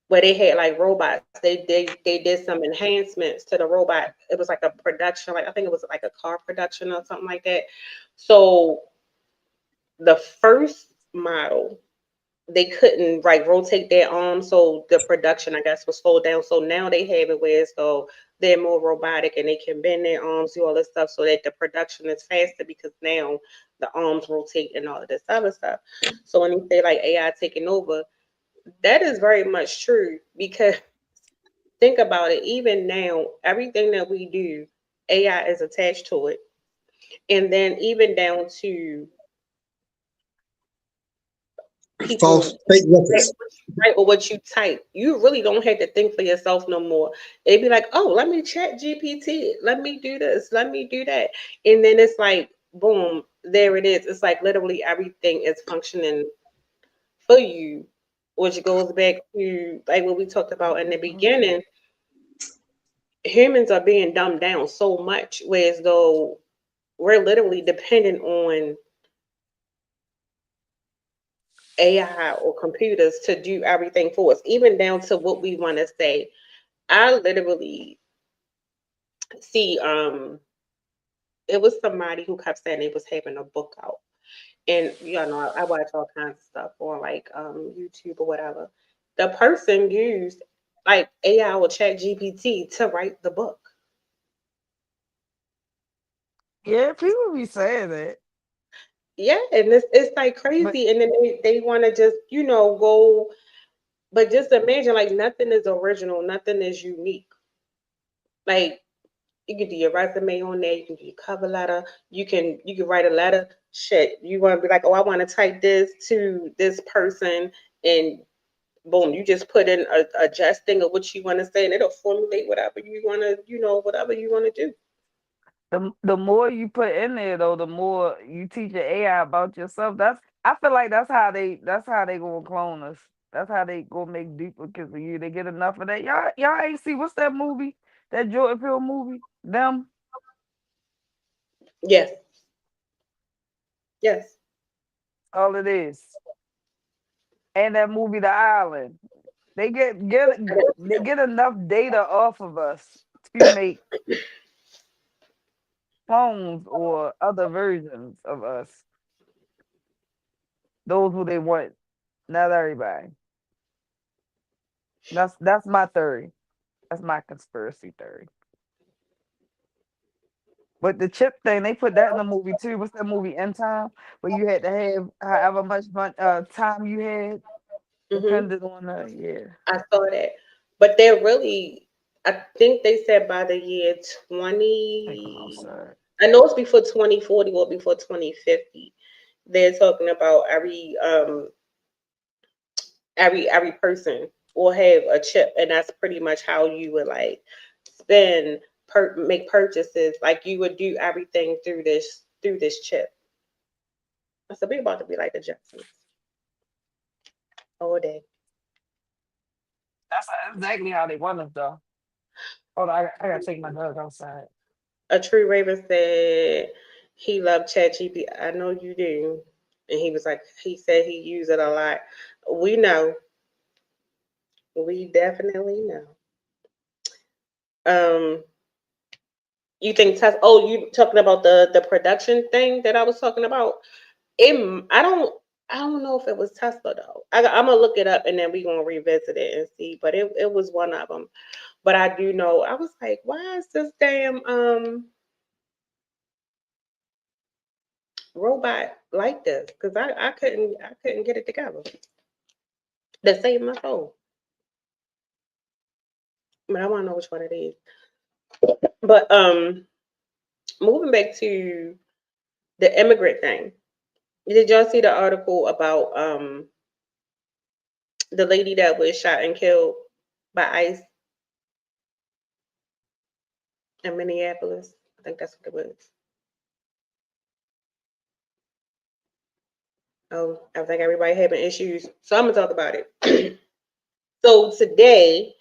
Where they had like robots. They did some enhancements to the robot. It was like a production, like I think it was like a car production or something like that. So the first model, they couldn't like rotate their arms, so the production I guess was slowed down. So now they have it where so they're more robotic and they can bend their arms, do all this stuff so that the production is faster because now the arms rotate and all of this other stuff. So when you say like AI taking over, that is very much true because think about it, even now, everything that we do, AI is attached to it. And then even down to False people fake right, records. right, or what you type. You really don't have to think for yourself no more. They'd be like, oh, let me chat GPT, let me do this, let me do that. And then it's like, boom, there it is. It's like literally everything is functioning for you, which goes back to like what we talked about in the beginning. humans are being dumbed down so much, whereas though we're literally dependent on AI or computers to do everything for us, even down to what we want to say. I literally see it was somebody who kept saying they was having a book out. And you know, I watch all kinds of stuff on like YouTube or whatever. The person used like AI or Chat GPT to write the book. Yeah, people be saying that. Yeah, and it's like But crazy. And then they want to just, you know, go, but just imagine like nothing is original, nothing is unique. Like you can do your resume on there, you can do your cover letter, you can write a letter. Shit, you want to be like, oh, I want to type this to this person, and boom, you just put in a just thing of what you want to say, and it'll formulate whatever you want to, you know, whatever you want to do. the more you put in there though, the more you teach your AI about yourself. That's I feel like that's how they gonna clone us. That's how they gonna make duplicates of you. They get enough of that. Y'all ain't see what's that movie? That Jordan Peele movie? Them? Yes, yes. All it is. And that movie The Island. They get enough data off of us to make clones or other versions of us. Those who they want. Not everybody. That's my theory. That's my conspiracy theory. But the chip thing, they put that in the movie too. What's that movie In Time? Where you had to have however much time you had Hmm. depended on yeah. I saw that, but they're really. I think they said by the year Take them 20. outside. I know it's before 2040 or before 2050. They're talking about every person will have a chip, and that's pretty much how you would like spend make purchases. Like you would do everything through this chip. So we about to be like the Jetsons all day. That's exactly how they want us though. Hold on, I gotta take my dog outside. A true Raven said he loved ChatGPT. I know you do. And he was like, he said he used it a lot. We know. We definitely know. Um, you think Tesla? Oh, you talking about the production thing that I was talking about? I don't know if it was Tesla though. I'm gonna look it up and then we gonna revisit it and see. But it was one of them. But I do know. I was like, why is this damn robot like this? Because I couldn't get it together to save my soul. But I want to know which one it is. But moving back to the immigrant thing. Did y'all see the article about the lady that was shot and killed by ICE in Minneapolis? I think that's what it was. Oh, I think everybody having issues. So I'm gonna talk about it. So today,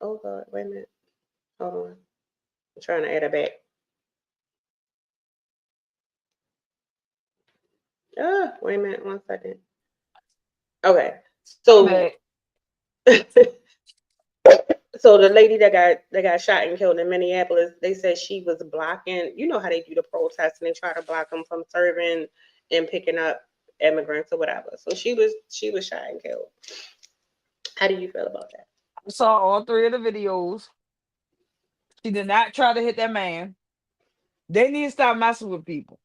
oh God, wait a minute. Hold on. I'm trying to add it back. Wait a minute, 1 second. Okay. I'm So back. so the lady that got shot and killed in Minneapolis, they said she was blocking. You know how they do the protests and they try to block them from serving and picking up immigrants or whatever. So she was shot and killed. How do you feel about that? I saw all three of the videos. She did not try to hit that man. They need to stop messing with people.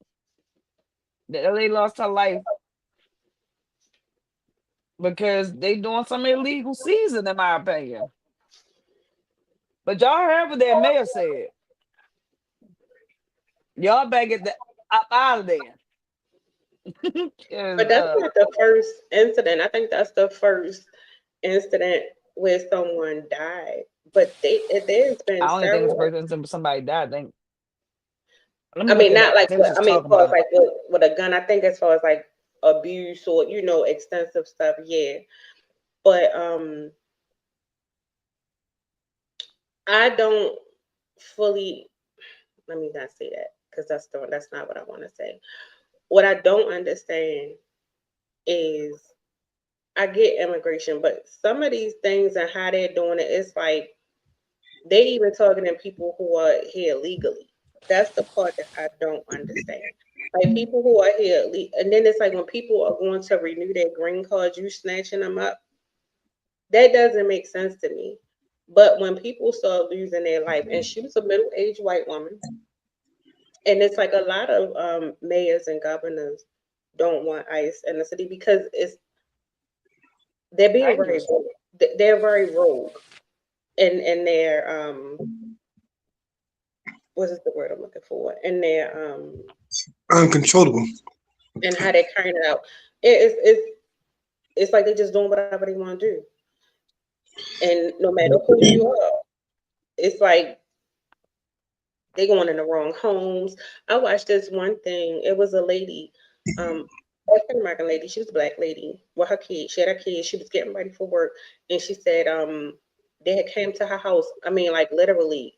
The LA lost her life because they doing some illegal season, in my opinion. But y'all heard what that mayor said. Y'all better get the up out of there. 'Cause, But that's not the first incident. I think that's the first incident where someone died. But there's been I only think it's the several. first instance somebody died. Let me I look mean, it not up. like They was what I just mean, as talking far about as it. like with a gun. I think as far as like abuse or extensive stuff. Yeah, but I don't fully, let me not say that because that's not what I want to say. What I don't understand is I get immigration, but some of these things and how they're doing it, it's like they even targeting people who are here legally. That's the part that I don't understand. Like people who are here, and then it's like when people are going to renew their green cards, you snatching them up. That doesn't make sense to me. But when people start losing their life, and she was a middle-aged white woman, and it's like a lot of mayors and governors don't want ICE in the city because they're being very Dangerous. rogue. They're very rogue in their what is the word I'm looking for? In their Uncontrollable. and how they're carrying it out. It's like they just doing whatever they want to do, and no matter who you are, it's like they going in the wrong homes. I watched this one thing. It was a lady, um, African American lady. She was a black lady with her kids. She had her kids. She was getting ready for work, and she said, they had came to her house. I mean, like literally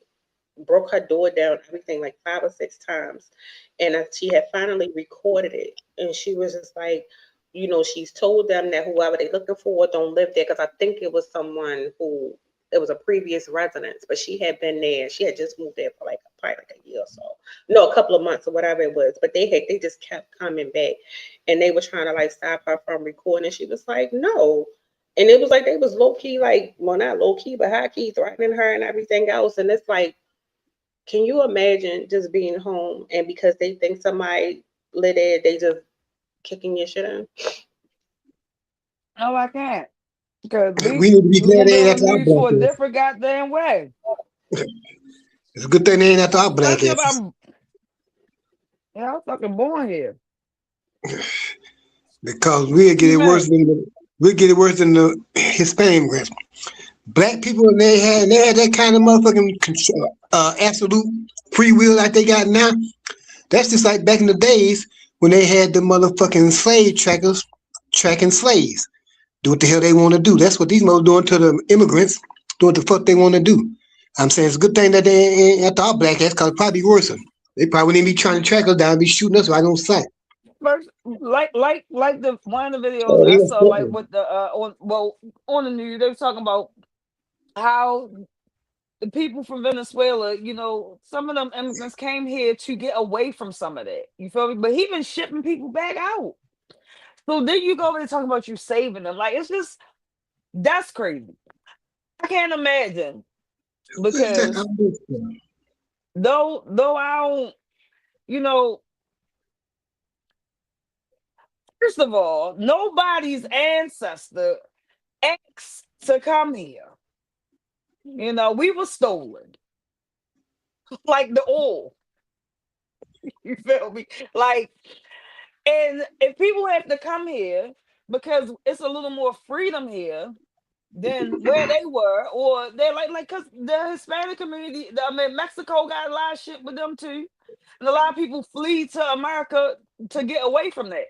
broke her door down, everything like 5 or 6 times, and she had finally recorded it, and she was just like, she's told them that whoever they looking for don't live there because I think it was someone who it was a previous residence, but she had been there. She had just moved there for like probably like a year or so, no, a couple of months or whatever it was. But they just kept coming back, and they were trying to like stop her from recording. And she was like, no. And it was like they was low key, like, well, not low key, but high key threatening her and everything else. And it's like, can you imagine just being home and because they think somebody lit there, they just kicking your shit in? No, I can't. Because We need to be we glad gonna be they ain't on the after our news black for a ass. different goddamn way. It's a good thing they ain't after our black Especially if asses. I'm fucking born here. Because we'll get You it worse mean? than the Hispanic immigrants. Black people and they had that kind of motherfucking absolute free will like they got now. That's just like back in the days when they had the motherfucking slave trackers tracking slaves. Do what the hell they want to do. That's what these motherfuckers doing to the immigrants. Do what the fuck they want to do. I'm saying it's a good thing that they ain't after our black ass because it probably be worse. They probably wouldn't even be trying to track us down and be shooting us right on sight. First, like the one of the videos Oh, I they saw, like are with the on the news, they were talking about how the people from Venezuela, some of them immigrants came here to get away from some of that. You feel me? But he been shipping people back out. So then you go over there talking about you saving them. Like it's just that's crazy. I can't imagine Who is that? because though I don't, you know, first of all, nobody's ancestor asked to come here. We were stolen like the oil. You feel me? Like, and if people have to come here because it's a little more freedom here than where they were, or they're like, because the Hispanic community, I mean, Mexico got a lot of shit with them too. And a lot of people flee to America to get away from that.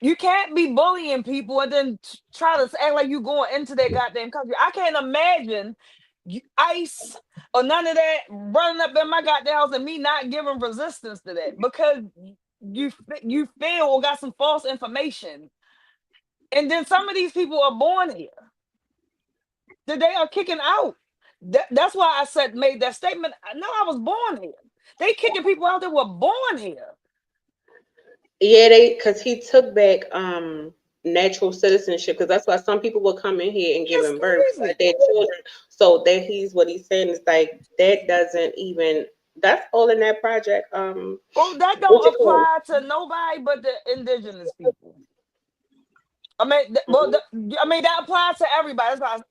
You can't be bullying people and then try to act like you going into their goddamn country. I can't imagine ICE or none of that running up in my goddamn house and me not giving resistance to that because you feel or got some false information. And then some of these people are born here that they are kicking out. That's why I said made that statement. No, I was born here. They kicking people out that were born here. Yeah, because he took back natural citizenship because that's why some people were coming here and It's giving birth to crazy. their children. So that he's what he's saying is like that doesn't even that's all in that project. Well, that What don't you call apply to nobody but the indigenous people. I mean, it? I mean that applies to everybody. I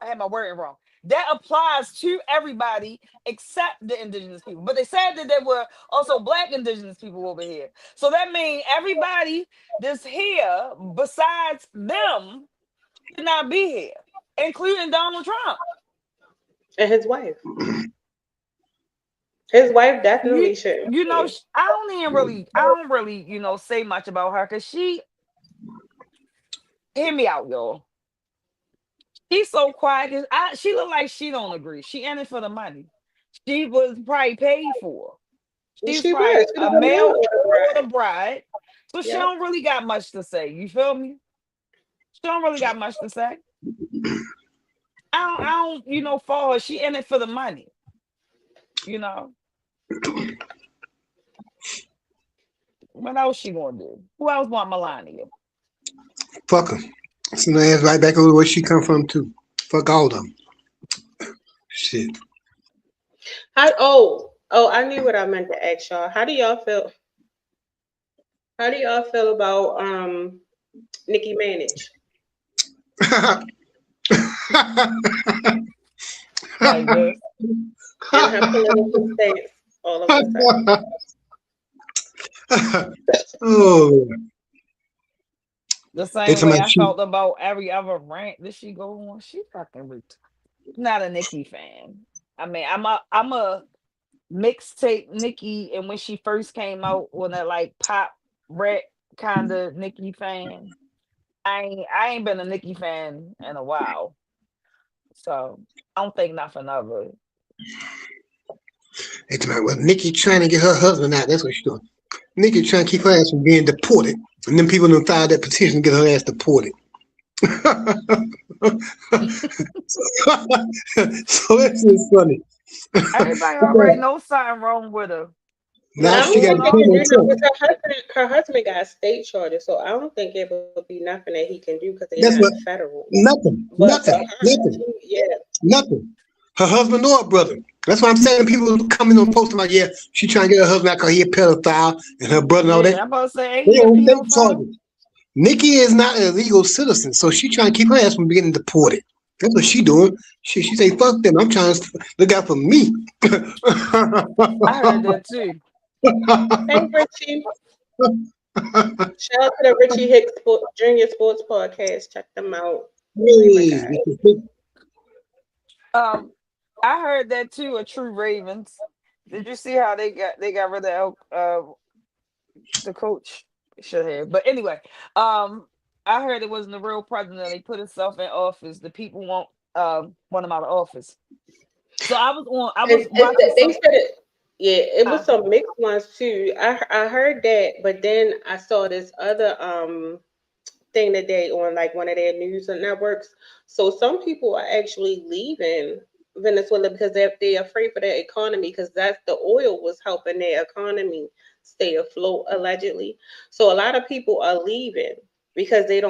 had my wording wrong. That applies to everybody except the indigenous people. But they said that there were also black indigenous people over here. So that means everybody that's here besides them should not be here, including Donald Trump. And his wife. His wife You definitely shouldn't you be know, here. I don't really, say much about her because she hear me out, y'all. She's so quiet. 'Cause she look like she don't agree. She in it for the money. She was probably paid for. She's She was. probably She a was a mail male order order bride. bride. So she Yep. don't really got much to say. You feel me? She don't really got much to say. I don't, for her. She in it for the money. You know. What else she gonna do? Who else want Melania? Fuck her. Send her ass right back over where she come from too. Fuck all of them. Shit. I knew what I meant to ask y'all. How do y'all feel? How do y'all feel about Nicki Minaj Like this. and her political stance all of a sudden? Oh, The they same talking way about I she. felt about every other rant that she go on. She fucking not a Nicki fan. I mean, I'm a mixtape Nicki, and when she first came out on that like pop rap kind of Nicki fan. I ain't been a Nicki fan in a while, so I don't think nothing of her. They talking about well, Nikki trying to get her husband out. That's what she doing. Nikki trying to keep her ass from being deported, and then people done filed that petition to get her ass deported. So that's just funny. Everybody already knows something wrong with her. I Now What's she don't got going think to they depend can on? do on nothing Trump. because her husband got state charges, so I don't think it would be nothing that he can do because they're That's not what federal. nothing, But for nothing, her, nothing, yeah, nothing. Her husband or her brother. That's why I'm saying people coming on posting like, yeah, she trying to get her husband out because he a pedophile and her brother and all that. Yeah, I'm about to say, ain't They he a on state pedophile? charges. Nikki is not a legal citizen, so she trying to keep her ass from getting deported. That's what she doing. She say, fuck them. I'm trying to look out for me. I heard that too. hey Richie, shout out to the Richie Hicks Junior Sports Podcast. Check them out. Really, my Hey, guy. Um, I heard that too. A True Ravens. Did you see how they got rid of the coach? Should have. But anyway, I heard it wasn't the real president. He put himself in office. The people want him out of office. So I was watching They some. said it. Yeah, it was Uh, some mixed ones too. I heard that, but then I saw this other thing today on like one of their news networks. So some people are actually leaving Venezuela because they're afraid for their economy because that's the oil was helping their economy stay afloat allegedly. So a lot of people are leaving because they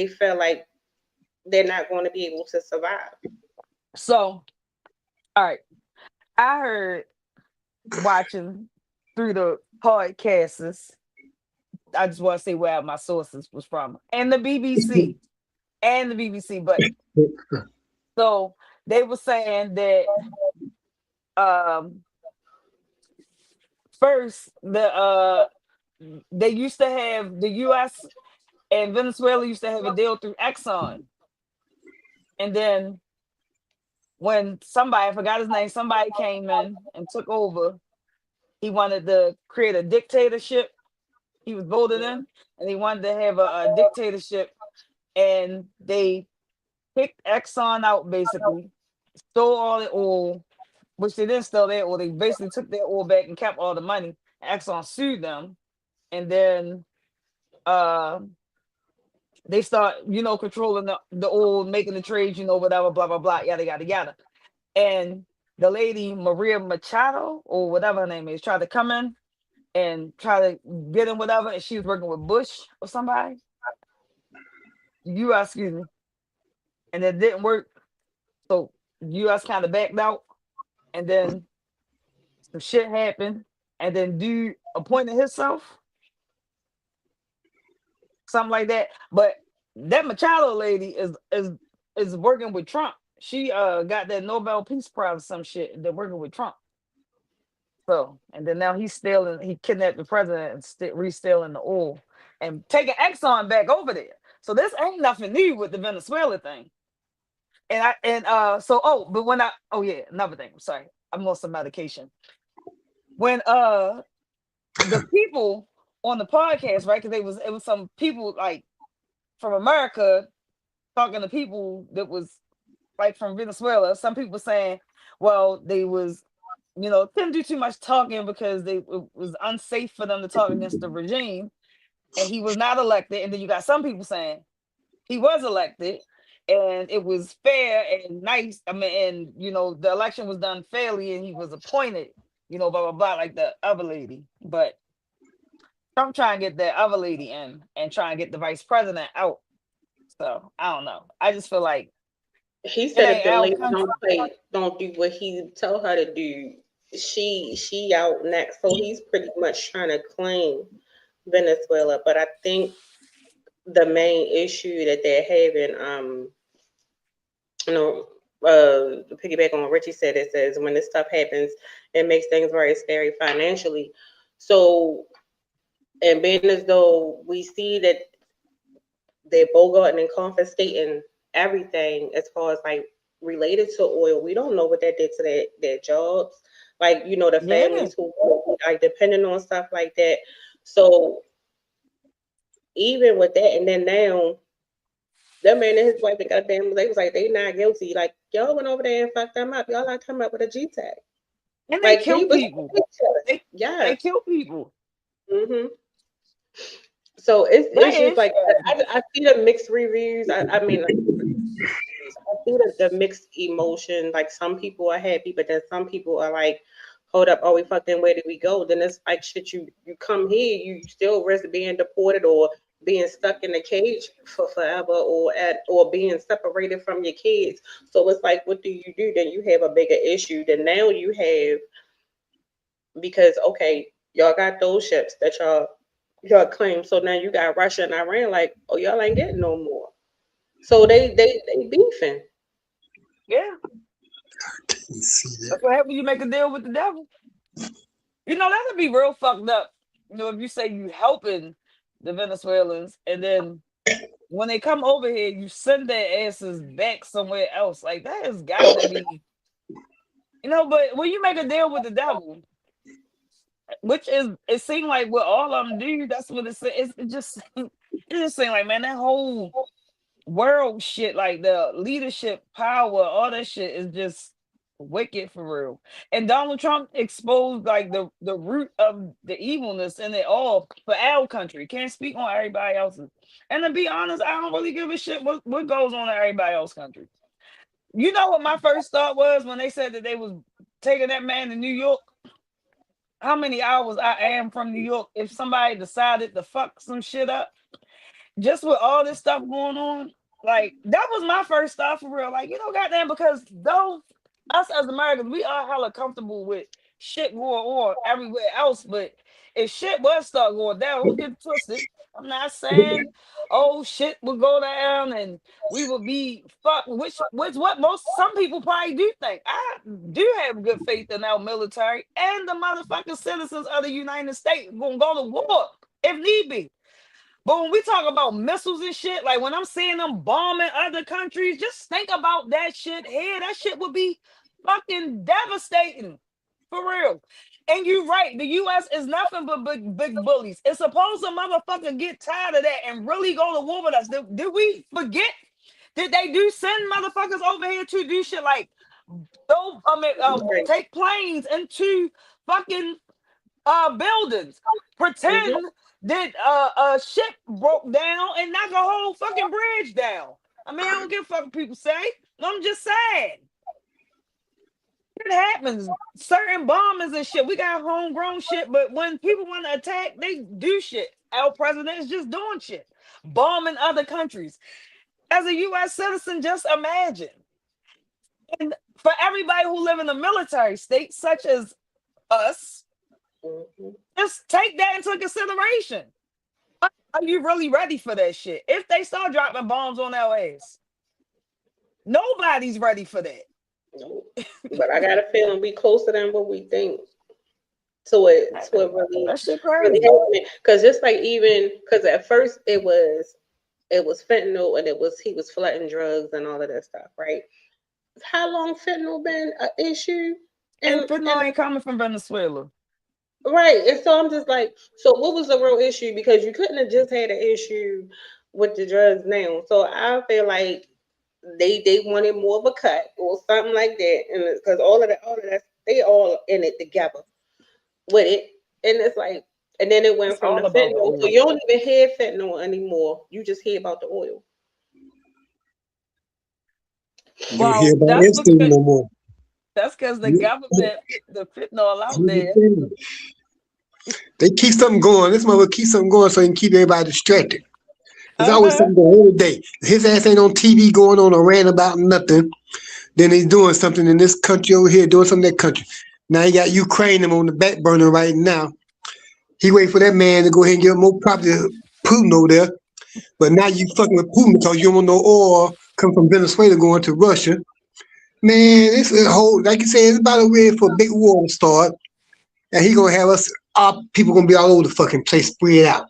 feel like they're not going to be able to survive. so all right, I heard watching through the podcasts. I just want to say where my sources was from, and the BBC, But so they were saying that um first they used to have the U.S. and Venezuela used to have a deal through Exxon, and then when somebody I forgot his name, somebody came in and took over. He wanted to create a dictatorship. He was voted in, and he wanted to have a dictatorship, and they kicked Exxon out basically, stole all the oil, which they didn't steal their oil. They basically took their oil back and kept all the money. Exxon sued them, and then uh, they start, controlling the oil, making the trades, whatever, blah blah blah, yada yada yada. And the lady Maria Machado or whatever her name is tried to come in and try to get in whatever, and she was working with Bush or somebody. U.S. excuse me, and it didn't work. So U.S. kind of backed out, and then some shit happened, and then dude appointed himself, something like that. But that Machado lady is working with Trump. She got that Nobel Peace Prize or some shit. They're working with Trump. So and then now he kidnapped the president and re-stealing the oil and taking Exxon back over there. So this ain't nothing new with the Venezuela thing. But when another thing. I'm sorry, I'm on some medication. When the people on the podcast, right? Because it was some people like from America talking to people that was like from Venezuela. Some people saying, well, they was, couldn't do too much talking because it was unsafe for them to talk against the regime, and he was not elected. And then you got some people saying he was elected and it was fair and nice. I mean, and the election was done fairly and he was appointed, blah blah blah, like the other lady. But Trump trying to get that other lady in and try and get the vice president out. So I don't know. I just feel like He it said if ain't the our lady country. don't do what he tell her to do, she out next. So he's pretty much trying to claim Venezuela. But I think the main issue that they're having, you know, to piggyback on what Richie said, it says when this stuff happens, it makes things very scary financially. So, and being as though we see that they're bogarting and confiscating everything as far as like related to oil, we don't know what that did to their jobs. Like, the Yeah. families who like depending on stuff like that. So even with that, and then now that man and his wife and goddamn, they was like they not guilty. Like y'all went over there and fucked them up. Y'all locked him up with a G tag. And they Like he kill was people. ridiculous. They Yes. they kill people. hmm So it's That just is like sad. I see the mixed reviews. I mean, I see the mixed emotion. Like some people are happy, but then some people are like, "Hold up, are we fucking? Where did we go?" Then it's like shit. You come here, you still risk being deported or being stuck in a cage for forever, or being separated from your kids. So it's like, what do you do? Then you have a bigger issue. Then now you have because okay, y'all got those ships that y'all claim. So now you got Russia and Iran. Like, oh, y'all ain't getting no more. So they beefing. Yeah. You see that? That's what happens when you make a deal with the devil. That would be real fucked up. If you say you helping the Venezuelans and then when they come over here, you send their asses back somewhere else. Like that has got to be, but when you make a deal with the devil, which is it seemed like what all of them do, that's what it just it just seemed like, man, that whole world shit, like the leadership power, all that shit is just wicked for real. And Donald Trump exposed like the root of the evilness in it all for our country. Can't speak on everybody else's. And to be honest, I don't really give a shit what goes on in everybody else's country. You know what my first thought was when they said that they was taking that man to New York? How many hours I am from New York if somebody decided to fuck some shit up? Just with all this stuff going on, like that was my first thought for real. Like, goddamn, because though us as Americans, we are hella comfortable with shit going on everywhere else, but if shit was start going down, don't get it twisted. I'm not saying, oh shit will go down and we will be fucked, which what most some people probably do think. I do have good faith in our military and the motherfucking citizens of the United States gonna go to war if need be. But when we talk about missiles and shit, like when I'm seeing them bombing other countries, just think about that shit here. That shit would be fucking devastating. For real. And you're right. The US is nothing but big bullies. It's supposed to motherfucker get tired of that and really go to war with us. Did we forget? Did they do send motherfuckers over here to do shit like Right. take planes into fucking buildings, hmm pretend that a ship broke down and knock a whole fucking bridge down. I mean, I don't give a fuck what people say. I'm just saying. It happens. Certain bombers and shit. We got homegrown shit, but when people want to attack, they do shit. Our president is just doing shit. Bombing other countries. As a US citizen, just imagine. And for everybody who live in a military state, such as us, hmm just take that into consideration. Are you really ready for that shit? If they start dropping bombs on our ass, nobody's ready for that. No. But I got a feeling we closer than what we think to it That shit really crazy. happening. Because just like even because at first it was fentanyl and he was flooding drugs and all of that stuff, right? How long fentanyl been an issue? And And fentanyl ain't coming from Venezuela. right, and so I'm just like, so what was the real issue? Because you couldn't have just had an issue with the drugs now. So I feel like they wanted more of a cut or something like that, and because all of that, they all in it together with it, and it's like, and then it went It's from the all about the fentanyl, so oil. you don't even hear fentanyl anymore. You just hear about the oil. You don't hear Well, about Epstein no more. that's because the You- government put the fentanyl out you there. understand? They keep something going. This mother keep something going so he can keep everybody distracted. There's always Uh-huh. something going every day. His ass ain't on TV going on or ranting about nothing. Then he's doing something in this country over here, doing something in that country. Now he got Ukraine him on the back burner right now. He wait for that man to go ahead and get more property to Putin over there. But now you fucking with Putin because you don't want no oil come from Venezuela going to Russia. Man, it's a whole, like you said, it's about a way for a big war to start. And he gonna have us, our people gonna be all over the fucking place, spread out.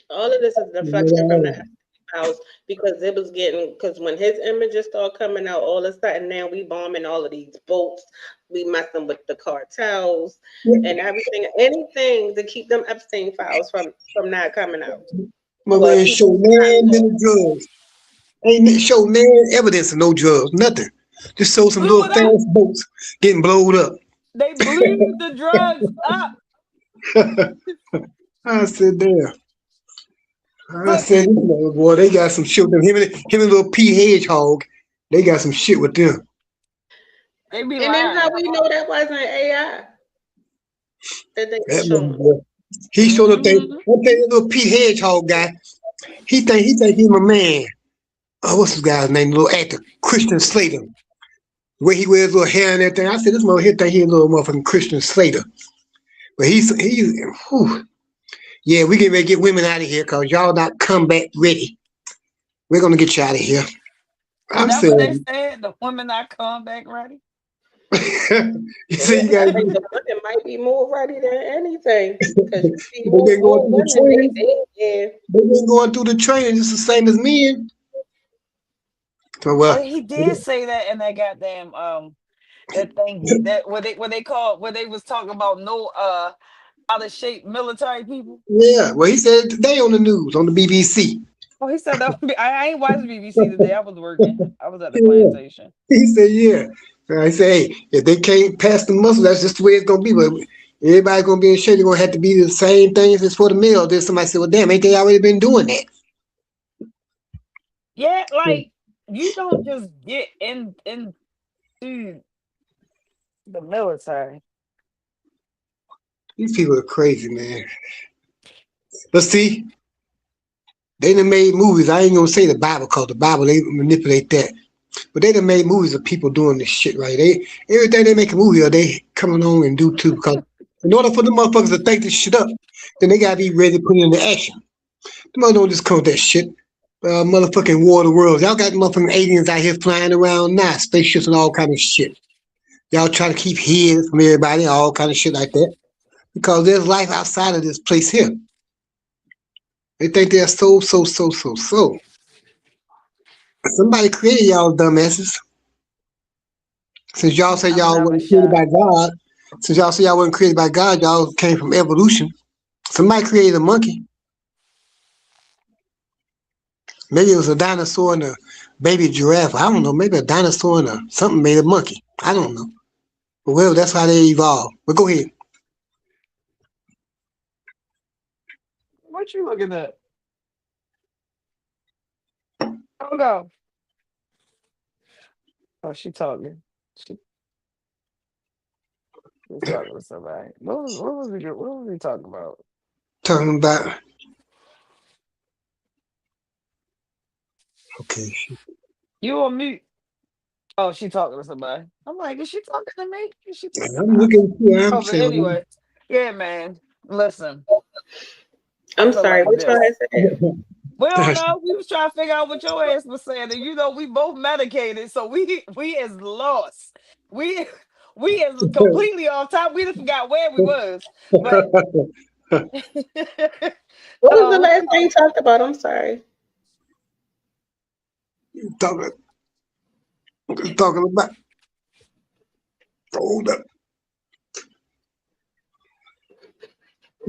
All of this is deflection from the house because it was getting, because when his images start coming out, all of a sudden now we bombing all of these boats, we messing with the cartels and everything, anything to keep them Epstein files from not coming out. Mother But ain't show people man many drugs. Ain't show man evidence of no drugs, nothing. Just show some Blew little it up. fast boats getting blowed up. They blew the drugs up. I said, there. I But said, boy, they got some shit with them. Him and little P Hedgehog, they got some shit with them. they be and then how lying. we know that wasn't AI that they were That showing. boy, he showed up thing. Hmm. I tell you, little P Hedgehog guy, he think he's my man. Oh, what's this guy's name? The little actor, Christian Slater. The way he wears little hair and everything. I said, this mother here think he a little motherfucking Christian Slater. But whew, yeah, we can get women out of here because y'all not comeback ready. We're gonna get you out of here. Is I'm that what they saying, said? The women not come back ready? you see, Yeah, you I guys, think the women might be more ready than anything because you see they've been going more through the women. training. Yeah. They've been going through the training just the same as men. So Oh, well, he did say that in that goddamn that thingy that what they was talking about no out of shape military people. yeah. Well, he said today on the news on the BBC. Oh, he said that. I ain't watched BBC today. I was working. I was at the Yeah. plantation. He said, yeah. I say, hey, if they can't pass the muscle, that's just the way it's gonna be. But everybody's gonna be in shape. They're gonna have to be the same things as for the male. Then somebody said, well, damn, ain't they already been doing that? Yeah, like you don't just get into the military. These people are crazy, man. But see, they done made movies. I ain't gonna say the Bible because the Bible they manipulate that. But they done made movies of people doing this shit, right? They everything they make a movie of, they coming on and do too. Because in order for the motherfuckers to think this shit up, then they gotta be ready to put it into action. The mother don't just come with that shit. Motherfucking War of the Worlds. Y'all got motherfucking aliens out here flying around now, spaceships and all kind of shit. Y'all try to keep hid from everybody, all kind of shit like that. Because there's life outside of this place here. They think they're so. Somebody created y'all dumbasses. Since y'all say I'm y'all never wasn't created by shocked. God, since y'all say y'all wasn't created by God, y'all came from evolution. Somebody created a monkey. Maybe it was a dinosaur and a baby giraffe. I don't know. Maybe a dinosaur and something made a monkey. I don't know. But well, that's how they evolved. But go ahead. What you looking at? Oh no. Oh, she talking. She was talking to somebody. What was we talking about? Talking about okay. You on mute. Oh, she talking to somebody. I'm like, is she talking to me? Is she talking to I'm us? looking through. I'm Oh, but saying. anyway, yeah, man. Listen, I I'm feel sorry, like what y'all this. had said? We don't know. We was trying to figure out what your ass was saying, and we both medicated, so we is lost. We we is completely off top. We just forgot where we was, but What was the um, last thing you talked about? I'm sorry. talking, talking about. Hold up.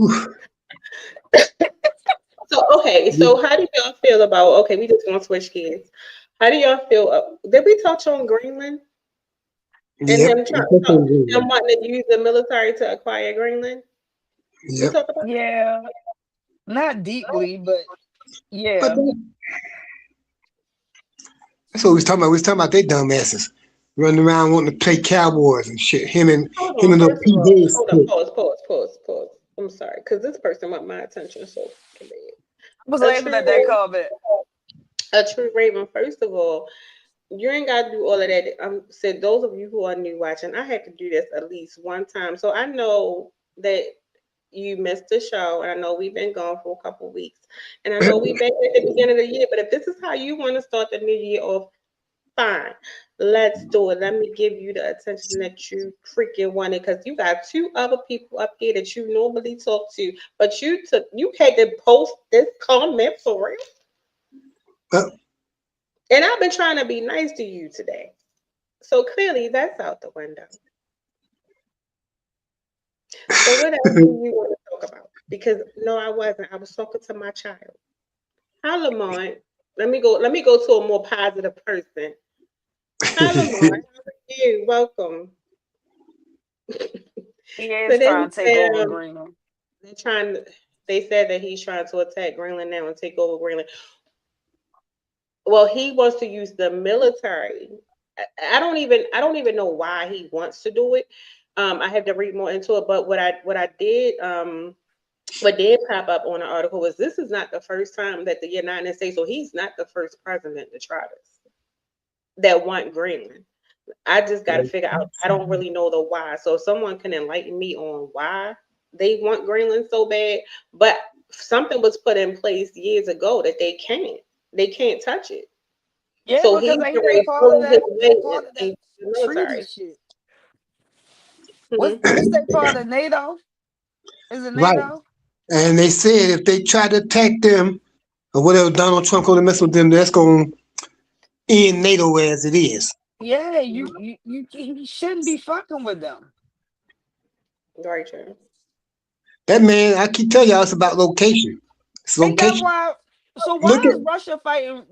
Oof. So okay, so how do y'all feel about, okay, we just gonna switch gears. How do y'all feel? Did we touch on Greenland and Yep. him wanting to use the military to acquire Greenland? We Yep. talked about Yeah, not deeply, but But yeah. that's what we was talking about. We was talking about they dumbasses running around wanting to play cowboys and shit. hold Him on, and little first of P. all, Hayes. hold up, pause. I'm sorry, because this person want my attention so fucking I was bad. laughing at that comment. A true Raven, first of all, you ain't gotta do all of that. Said those of you who are new watching, I have to do this at least one time. So I know that you missed the show, and I know we've been gone for a couple weeks, and I know we back at the beginning of the year. But if this is how you want to start the new year off, fine. Let's do it. Let me give you the attention that you freaking wanted, because you got two other people up here that you normally talk to, but you had to post this comment for real. Uh, And I've been trying to be nice to you today. So clearly that's out the window. So what else do you want to talk about? Because no, I wasn't. I was talking to my child. Hi, Lamont. Let me go to a more positive person. Hi, Lamont. How are you? Welcome. He So is they trying to take said over Greenland. they're trying. They said that he's trying to attack Greenland now and take over Greenland. Well, he wants to use the military. I don't even know why he wants to do it. I have to read more into it, but what did pop up on the article was this is not the first time that the United States, so he's not the first president to try this that want Greenland. I just got to figure out. I don't really know the why. So if someone can enlighten me on why they want Greenland so bad, but something was put in place years ago that they can't touch it. Yeah, So because he's ain't already they part of thrown his that? way They part of that in the treaty military. shit. Mhm. What's they part of NATO? Is it right. NATO? And they said if they try to attack them or whatever, Donald Trump going to mess with them, that's going to end NATO as it is. Yeah, you shouldn't be fucking with them. Very true. That man, I keep telling y'all, it's about location. It's Ain't that location. why? So Look why at is Russia fighting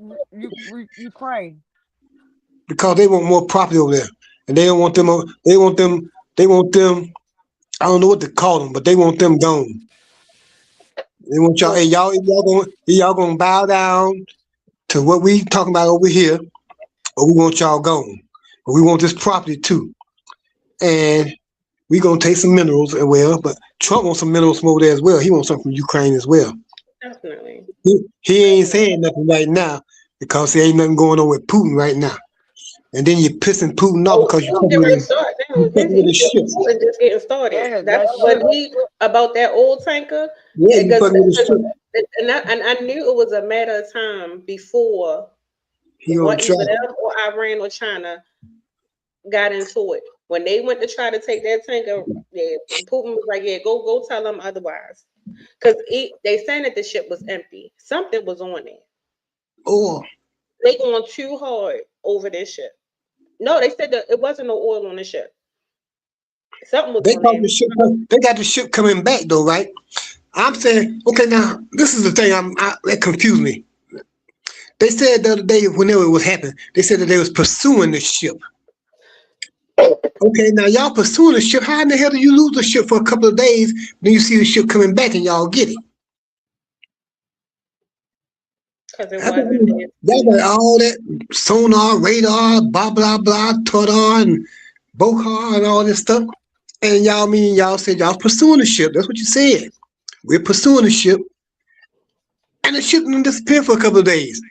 Ukraine? because they want more property over there, and they don't want them. They want them. They want them. I don't know what to call them, but they want them gone. They want y'all. Hey, Mm. y'all gonna bow down to what we talking about over here, or we want y'all gone. But we want this property too, and we gonna take some minerals as well. But Trump wants some minerals from over there as well. He wants something from Ukraine as well. Definitely. He ain't Definitely. saying nothing right now because there ain't nothing going on with Putin right now. And then you're pissing Putin off Oh, because he get ready to start now. you fucking with his ships. He's just getting started. Yeah, That's that when ship. he about that old tanker. Yeah, you Because fucking with his ship. and I knew it was a matter of time before He gonna what try. either them or Iran or China got into it. When they went to try to take that tanker, yeah, Putin was like, "Yeah, go tell them otherwise," because they saying that the ship was empty. Something was on it. Or They going too hard over this ship. No, they said that it wasn't no oil on the ship. Something was they on got there. the ship. They got the ship coming back though, right? I'm saying, okay, now this is the thing. That confused me. They said the other day, whenever it was happening, they said that they was pursuing the ship. Okay, now y'all pursuing the ship. How in the hell do you lose the ship for a couple of days? Then you see the ship coming back and y'all get it. Because it I wasn't mean, there. that got all that sonar, radar, blah blah blah, Todar and Bokar and all this stuff. And y'all said y'all pursuing the ship. That's what you said. We're pursuing the ship, and the ship didn't disappear for a couple of days.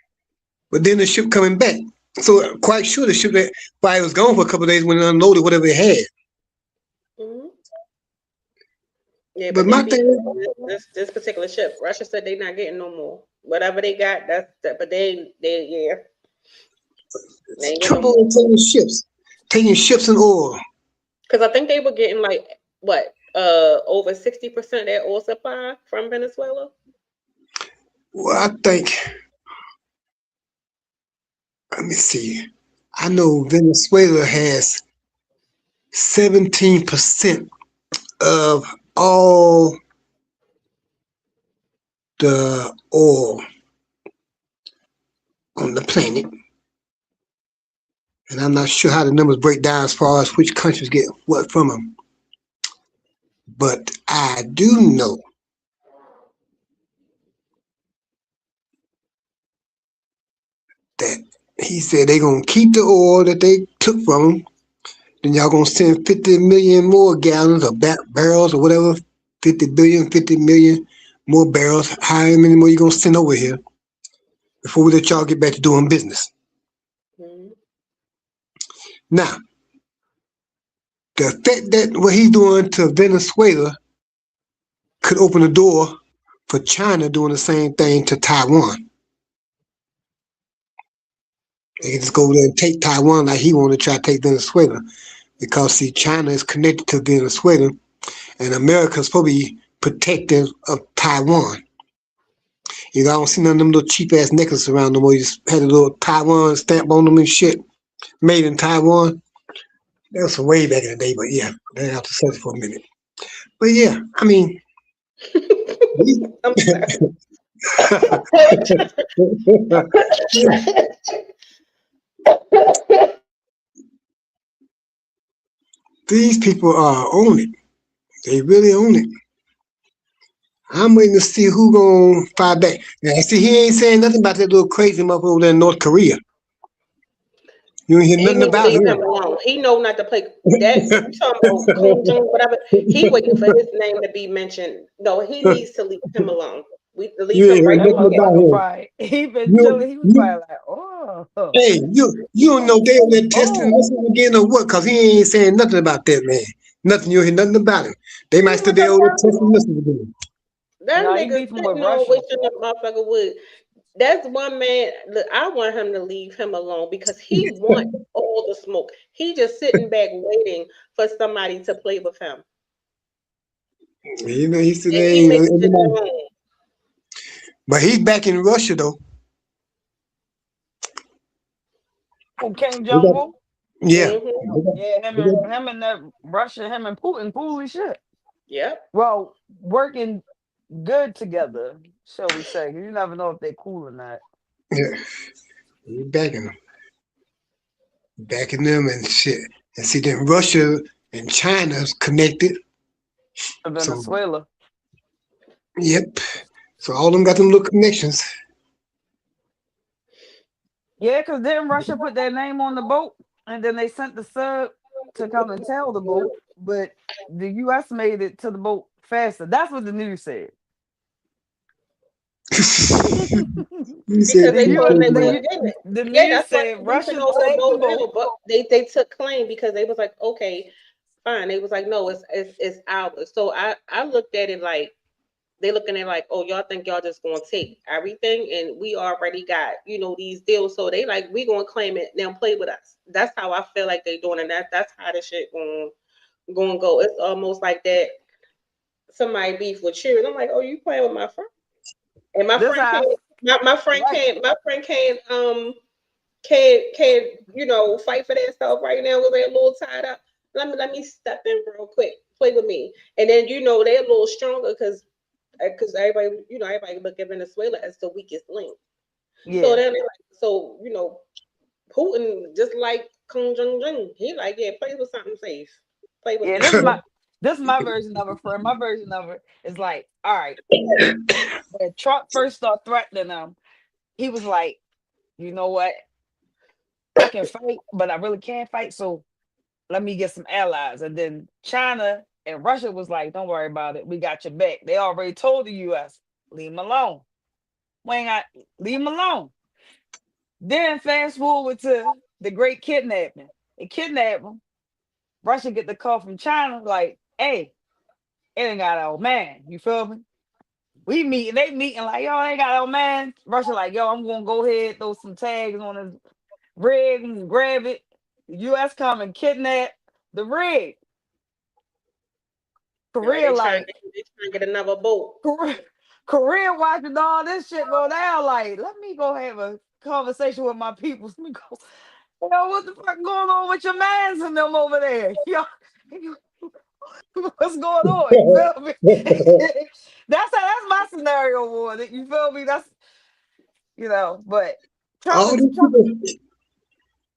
But then the ship coming back. So quite sure the ship that probably was gone for a couple of days when it unloaded whatever it had. Mhm. Yeah, But but they my beat thing, this particular ship. Russia said they not getting no more. Whatever they got, that's that. But they yeah, they ain't getting no trouble more. in taking ships and oil. Because I think they were getting like what over 60% of their oil supply from Venezuela. Well, I think, let me see. I know Venezuela has 17% of all the oil on the planet. and I'm not sure how the numbers break down as far as which countries get what from them. But I do know that he said they're gonna keep the oil that they took from them. Then y'all gonna send 50 million more gallons or barrels or whatever, 50 billion, 50 million more barrels. How many more you gonna send over here before we let y'all get back to doing business? Mhm. Now, the effect that what he's doing to Venezuela could open the door for China doing the same thing to Taiwan. They can just go there and take Taiwan like he wanted to try to take Venezuela. Because see, China is connected to Venezuela, and America is supposed to be protective of Taiwan. You know, I don't see none of them little cheap ass necklaces around them where you just had a little Taiwan stamp on them and shit, made in Taiwan. That was way back in the day, but yeah, they have to search for a minute. But yeah, I mean, I'm sorry. these people are on it. They really own it. I'm waiting to see who gonna fight back. Now, see, he ain't saying nothing about that little crazy motherfucker over there in North Korea. You ain't hear He nothing need to about leave him. him alone. He know not to play that. You talking about Kung Jung, whatever. He waiting for his name to be mentioned. No, he needs to leave him alone. We to leave You ain't him heard right That the fuck nothing about alone. motherfucker him. probably he been chilling. You, He was you, probably like, oh, hey, you don't know they over there testing oh. missiles again or what? Cause he ain't saying nothing about that man. Nothing. You hear nothing about him. They might See still what be the over there fuck? testing missiles again. That No, he nigga beefing with sitting on Russia. wishing the motherfucker would. That's one man. Look, I want him to leave him alone because he want all the smoke. He just sitting back waiting for somebody to play with him, You know, he said and they he ain't makes it anybody. known. But he's back in Russia though. Who King They Jong got, Un? yeah. Mm-hmm. Yeah, They got, him and that Russia, him and Putin, cool as shit. Yep. Well, working good together, shall we say? You never know if they're cool or not. yeah. He's backing them and shit. And see, then Russia and China's connected. So, Venezuela. yep. So all of them got them little connections. Yeah, because then Russia put their name on the boat and then they sent the sub to come and tell the boat, but the US made it to the boat faster. That's what the news said. You said Because the they you told U him they said was that. getting it. the Yeah, news that's why said they leaving Russia off the told the boat boat. now. But they took claim because they was like, okay, fine. They was like, no, it's ours. So I looked at it like they looking at it like, oh, y'all think y'all just gonna take everything and we already got these deals. So they like we gonna claim it now, play with us. That's how I feel like they doing, and that's how the shit going to go. It's almost like that. Somebody beef with you, and I'm like, oh, you playing with my friend, and my This friend how can't. My friend right. can't. My friend can't fight for that stuff right now because they're a little tied up. Let me step in real quick, play with me, and then they're a little stronger because everybody look at Venezuela as the weakest link. So Yeah. then they're like, so Putin just like Kim Jong Un, he like, yeah, play with something safe, play with Yeah, me. this is my version of it, friend. My version of it is like, all right, when Trump first started threatening them, he was like, you know what? I can fight, but I really can't fight. So let me get some allies. And then China and Russia was like, don't worry about it. We got your back. They already told the US, leave him alone. We ain't got leave him alone. Then fast forward to the great kidnapping. They kidnap him. Russia get the call from China, like, hey, it ain't got our man. You feel me? We meeting, they meeting like, yo, they got our man. Russia like, yo, I'm gonna go ahead, throw some tags on his rig and grab it. The US come and kidnap the rig. Right? Korea like They trying to get another boat. Korea, Korea watching all this shit go down. Like, let me go have a conversation with my people. Let me go. Yo, what the fuck going on with your mans and them over there? Yo, what's going on? You feel me? That's my scenario war. You feel me? That's but Trump all is these Trump. people,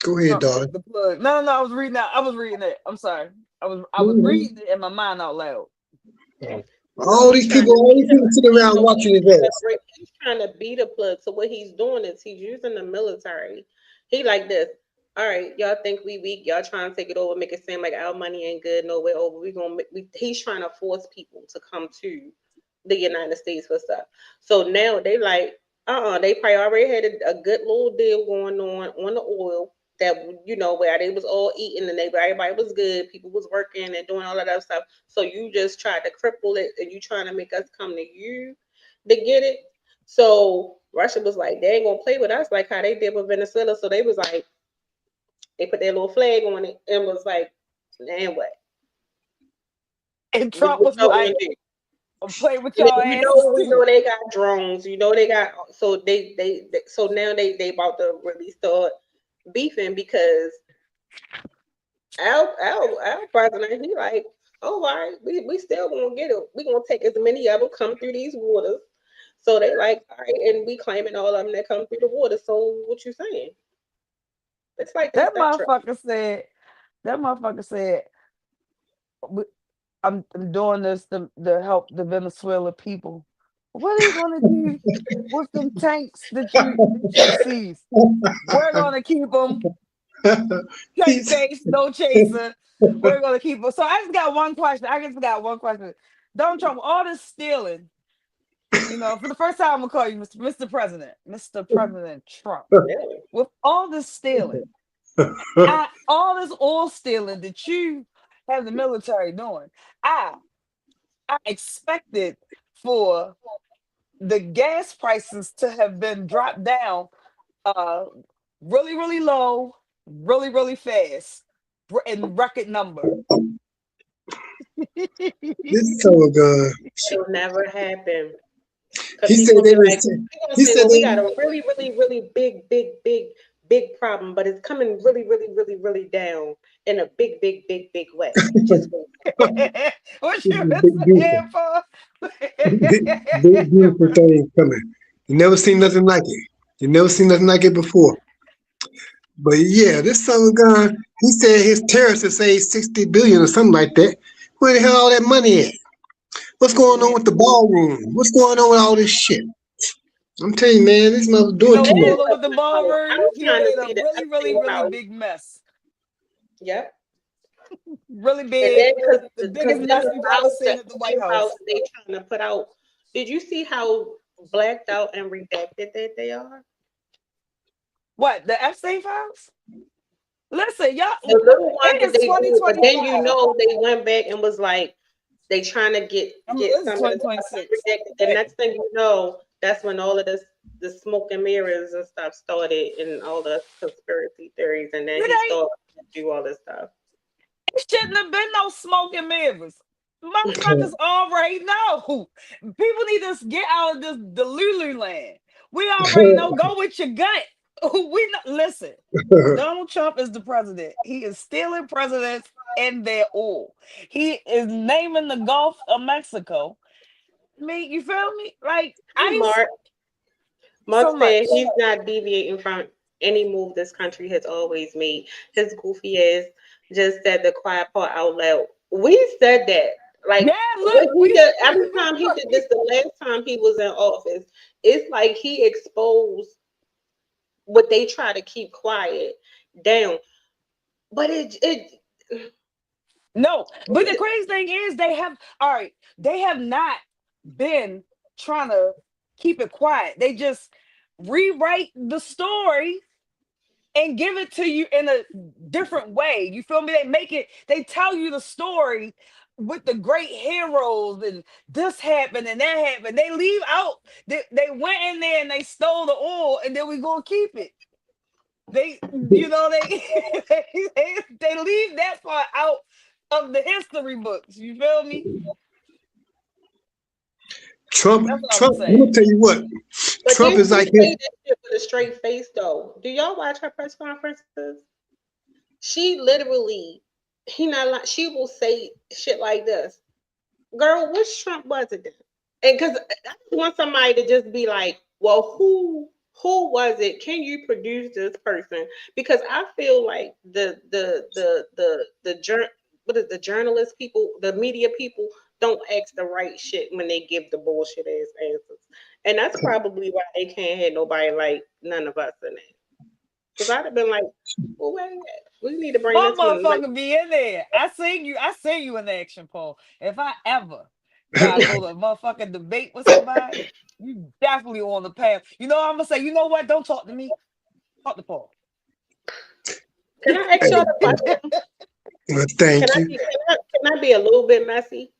Go ahead, Trump darling. took the plug. No, I was reading that. I was reading it. I'm sorry. I was Mhm. reading it in my mind out loud. No, he's trying to All these beat people him. sitting around So watching his ass. he's trying to beat a plug. So what he's doing is he's using the military. He like this. All right, y'all think we weak? Y'all trying to take it over, make it seem like our money ain't good. No way over. We gonna. He's trying to force people to come to the United States for stuff. So now they like, they probably already had a good little deal going on the oil that where they was all eating and everybody was good. People was working and doing all of that stuff. So you just tried to cripple it and you trying to make us come to you to get it. So Russia was like, they ain't gonna play with us like how they did with Venezuela. So they was like, they put their little flag on it and was like, and what? And What Trump was y'all gonna like, do? I'm playing with And then y'all you asses know, we too. know they got drones. You know they got so so now they about to really start beefing because our president he like, oh, all right, we still gonna get it. We gonna take as many of them come through these waters. So they like, all right, and we claiming all of them that come through the water. So what you saying? It's like this That stuff trip. motherfucker said, that motherfucker said, "We- I'm doing this to help the Venezuela people. What are you gonna do with them tanks that you seized? We're gonna keep them. Can't He's chase, no chaser. We're gonna keep them. So I just got one question. I just got one question. Donald Trump, all this stealing, for the first time I'm gonna call you Mr. President, Mr. President Trump. Really? With all this stealing, all this oil stealing that you have the military doing, I I expected for the gas prices to have been dropped down uh really, really low, really, really fast, in record number. this son of a gun. It'll never happen. Because He he's said gonna they be was. like, he's gonna He say, said well, we got they. a really, really, really big problem, but it's coming really, really, really, really down in a big way. Just wait. What This is you a been big saying beautiful, for? big beautiful thing coming. You never seen nothing like it. You never seen nothing like it before. But yeah, this son of a gun. He said his terrorists say 60 billion or something like that. Where the hell all that money at? What's going on Yeah. with the ballroom? What's going on with all this shit? I'm telling you, man, this mother You doing know too what's It going is on much. with the ballroom? I'm He trying to made a see the really, really, Epstein really house. big mess. Yep. Really And big. then The because biggest then mess we've ever about the seen at the White Epstein house, House. they trying to put out. Did you see how blacked out and redacted that they are? What, the Epstein files? Listen, y'all, The little ones it that is they did, but then 2025. they went back and was like they trying to get This is some of the stuff 2026. redacted. The next thing you know, that's when all of this the smoke and mirrors and stuff started and all the conspiracy theories, and then It he ain't, started to do all this stuff. it shouldn't have been no smoke and mirrors. Motherfuckers already know. People need to get out of this Delulu land. We already know. Go with your gut. We know, listen. Donald Trump is the president. He is stealing presidents and their oil. He is naming the Gulf of Mexico. I mean, you feel me? Like ice, Mark. Mark so said much. he's not deviating from any move this country has always made. His goofy ass just said the quiet part out loud. We said that. Yeah, Like look, what he we did every time he did this, the last time he was in office, it's like he exposed what they try to keep quiet down. But no, but the crazy thing is they have not been trying to keep it quiet. They just rewrite the story and give it to you in a different way. You feel me? They tell you the story with the great heroes and this happened and that happened. They leave out, they went in there and they stole the oil and then we gonna keep it. They, they leave that part out of the history books. You feel me? Trump, That's what I'm Trump. Let me saying. tell you what. but Trump then is she like say his. that shit with a straight face though. Do y'all watch her press conferences? She literally, he not like she will say shit like this. Girl, which Trump was it then? And because I just want somebody to just be like, well, who? Who was it? Can you produce this person? Because I feel like what is the journalist people, the media people don't ask the right shit when they give the bullshit ass answers, and that's probably why they can't have nobody like none of us in it. Because I'd have been like, well, wait, we need to bring My this one. Like, motherfucker be in there. I seen you in the action, Paul. If I ever gotta go to a motherfucking debate with somebody, you definitely on the path. You know what I'm gonna say? You know what? Don't talk to me. Talk to Paul. can I ask y'all a question? Well, Can thank I you. be can I be a little bit messy?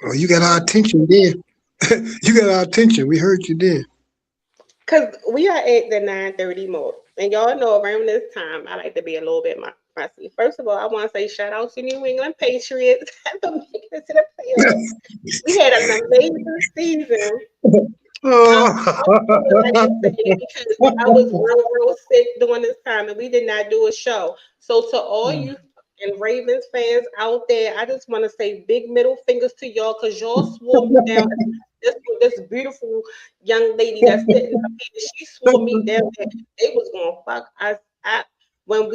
Oh, you got our attention there. You got our attention. We heard you there. Cause we are at the 9:30 mark, and y'all know around this time I like to be a little bit messy. First of all, I want to say shout out to New England Patriots for making it to the playoffs. We had an amazing season. Oh. I'm feeling like I said because I was real sick during this time, and we did not do a show. So to all you and Ravens fans out there, I just want to say big middle fingers to y'all because y'all swore me down. This beautiful young lady that's sitting up here, she swore me down that they was gonna fuck us up when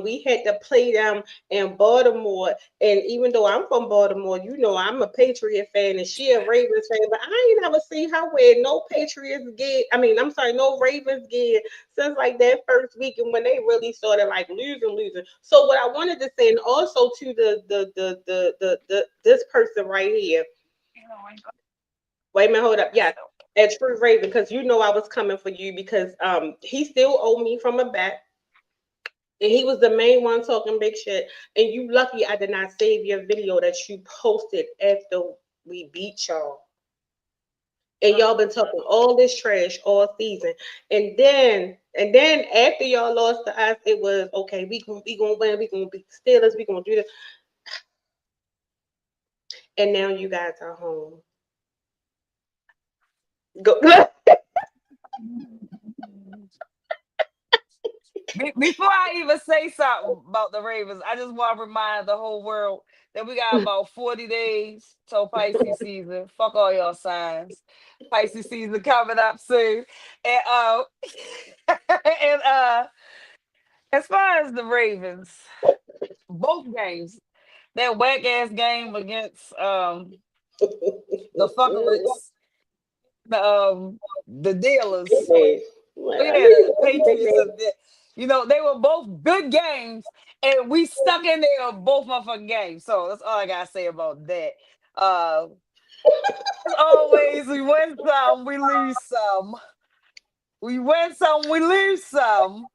we had to play them in Baltimore. And even though I'm from Baltimore, you know I'm a Patriot fan and she a Ravens fan, but I ain't never seen her wear no Patriots gear. I mean, I'm sorry, no Ravens gear since like that first week and when they really started like losing. So what I wanted to say, and also to the this person right here. Wait a minute, hold up. Yeah, at True Raven, because you know I was coming for you because he still owed me from a bet. And he was the main one talking big shit. And you lucky I did not save your video that you posted after we beat y'all. And y'all been talking all this trash all season. And then after y'all lost to us, it was okay, we gonna win, we gonna beat the Steelers, we gonna do this. And now you guys are home. Go Before I even say something about the Ravens, I just want to remind the whole world that we got about 40 days till Pisces season. Fuck all y'all signs. Pisces season coming up soon. And and as far as the Ravens, both games, that whack ass game against the fuckers, the dealers. Well, I knew Yeah, you the was a big Patriots man. are there. You know, they were both good games, and we stuck in there both motherfucking games. So that's all I gotta say about that. Uh, as always, we win some, we lose some. We win some, we lose some.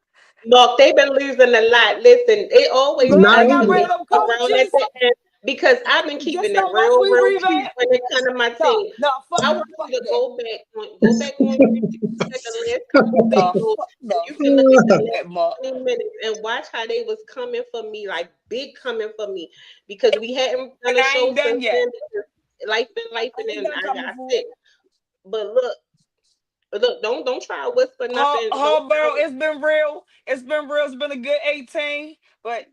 Look, they've been losing a lot. Listen, they always But I Not got rid escalate of even. them around at coaches. the end because I've been Guess keeping it how much we real cute revamped? when it comes to my No, team. no, fuck, I want fuck you to that. go back on YouTube, look at the last couple No, videos, fuck, and no, you can look at the fuck last that, Mark. 20 minutes and watch how they was coming for me, like big coming for me, because we hadn't done And a I show ain't done since yet. then. Because life, I and ain't then done I coming got for sick. it. But look, don't try to whisper nothing. Don't try Bro, it's been real. It's been real. It's been a good 18. But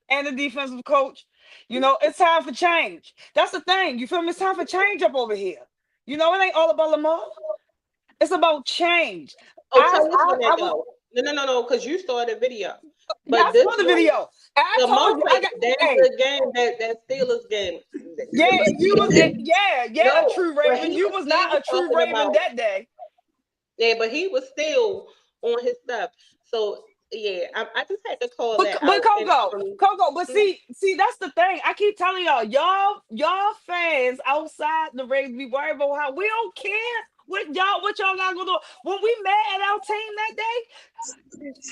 and the defensive coach. You know, it's time for change. That's the thing. You feel me? It's time for change up over here. You know, it ain't all about Lamar. It's about change. Oh, tell us when I that was go. No, because you started video. yeah, I But this saw the one, video. And I Lamar told you I played got a damn hey, good game. That Steelers game. yeah, But you was yeah, a no, true but Raven. he You was was not still a true talking Raven about that day. but he was still on his stuff. So yeah, I just had to call that But out. And Coco, but see, that's the thing. I keep telling y'all fans outside the Ravens be worried about how we don't care what y'all got going on. When we mad at our team that day,